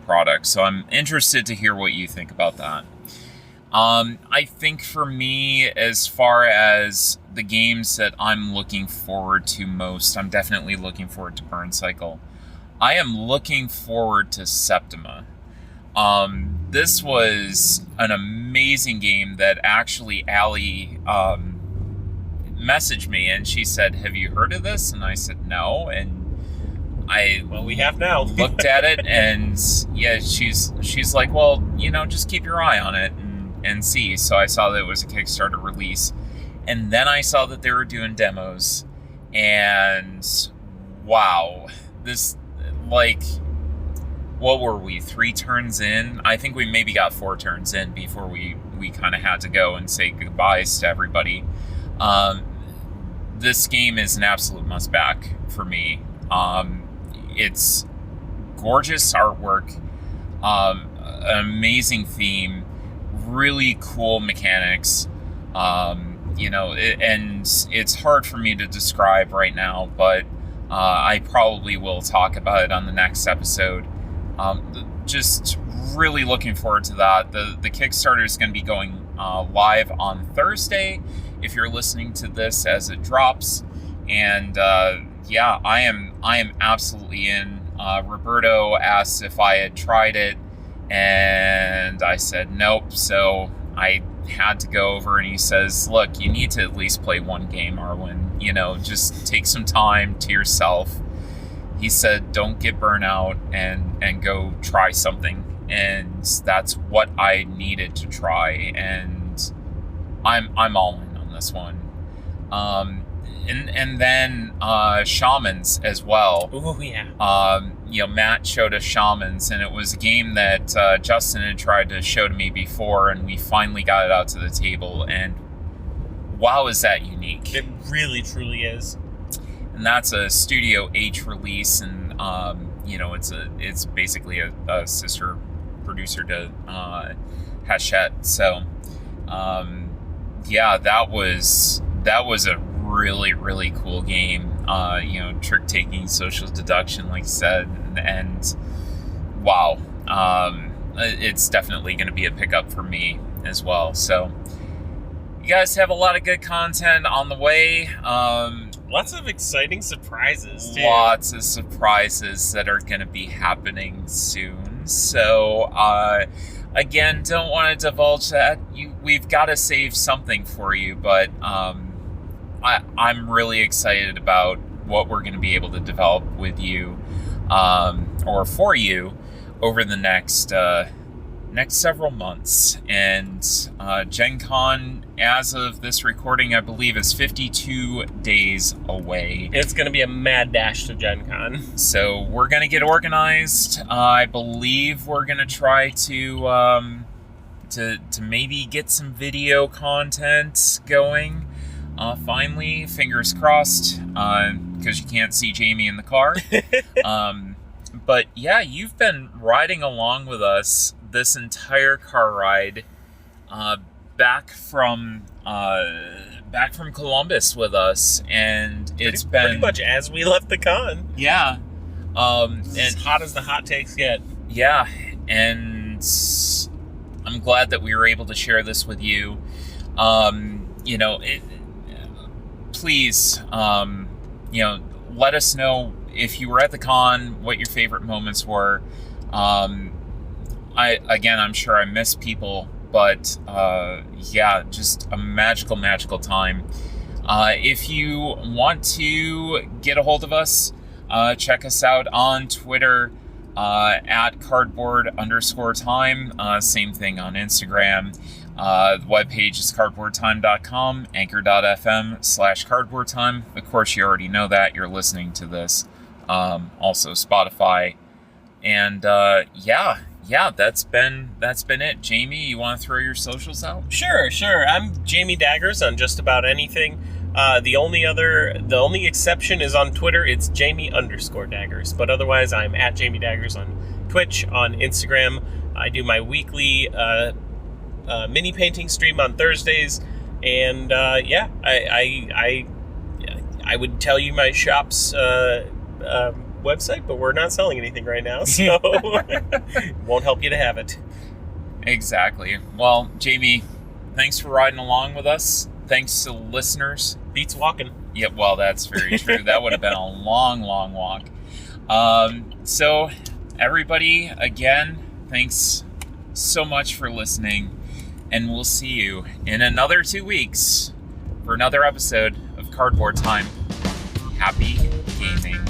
product. So I'm interested to hear what you think about that. I think for me, as far as the games that I'm looking forward to most, I'm definitely looking forward to Burn Cycle. I am looking forward to Septima. This was an amazing game that actually Allie messaged me, and she said, "Have you heard of this?" And I said, "No." And we have now. Looked at it, and yeah, she's like, "Well, just keep your eye on it and see." So I saw that it was a Kickstarter release, and then I saw that they were doing demos, and wow, this, like, what were we, 3 turns in? I think we maybe got 4 turns in before we kind of had to go and say goodbyes to everybody. This game is an absolute must-back for me. It's gorgeous artwork, an amazing theme, really cool mechanics, and it's hard for me to describe right now, but I probably will talk about it on the next episode. Just really looking forward to that. The Kickstarter is going to be going live on Thursday, if you're listening to this as it drops. And yeah, I am absolutely in. Roberto asked if I had tried it, and I said nope. So I had to go over, and he says, "Look, you need to at least play one game, Arwen. Just take some time to yourself." He said, "Don't get burnout and go try something." And that's what I needed to try, and I'm all in on this one. And then Shamans as well. Oh yeah. Matt showed us Shamans, and it was a game that Justin had tried to show to me before, and we finally got it out to the table, and wow, is that unique. It really, truly is. And that's a Studio H release, and it's basically a sister producer to Hachette. So yeah, that was a really, really cool game. Trick taking, social deduction, like you said, and wow, it's definitely going to be a pickup for me as well. So you guys have a lot of good content on the way. Lots of exciting surprises, too. Lots of surprises that are going to be happening soon. So, again, don't want to divulge that. We've got to save something for you, but I'm really excited about what we're going to be able to develop with you, or for you, over the next several months. And Gen Con, as of this recording, I believe is 52 days away. It's going to be a mad dash to Gen Con. So we're going to get organized. I believe we're going to try to maybe get some video content going. Finally, fingers crossed, because you can't see Jamie in the car. But yeah, you've been riding along with us this entire car ride. back from Columbus with us, and it's been pretty much as we left the con. Yeah. As hot as the hot takes get. Yeah, and I'm glad that we were able to share this with you. Please, let us know if you were at the con, what your favorite moments were. I'm sure I miss people, but just a magical time. If you want to get a hold of us, check us out on Twitter at cardboard_time. Same thing on Instagram. The webpage is cardboardtime.com, anchor.fm/cardboardtime. Of course, you already know that. You're listening to this. Also Spotify. And that's been it. Jamie, you want to throw your socials out? Sure. I'm Jamie Daggers on just about anything. The only exception is on Twitter. It's Jamie_Daggers. But otherwise, I'm at Jamie Daggers on Twitch, on Instagram. I do my weekly mini painting stream on Thursdays, and I would tell you my shop's website, but we're not selling anything right now, so won't help you to have it. Exactly. Well, Jamie, thanks for riding along with us. Thanks to the listeners. Beats walking. Yeah, well, that's very true. That would have been a long walk. So, everybody, again, thanks so much for listening, and we'll see you in another 2 weeks for another episode of Cardboard Time. Happy gaming.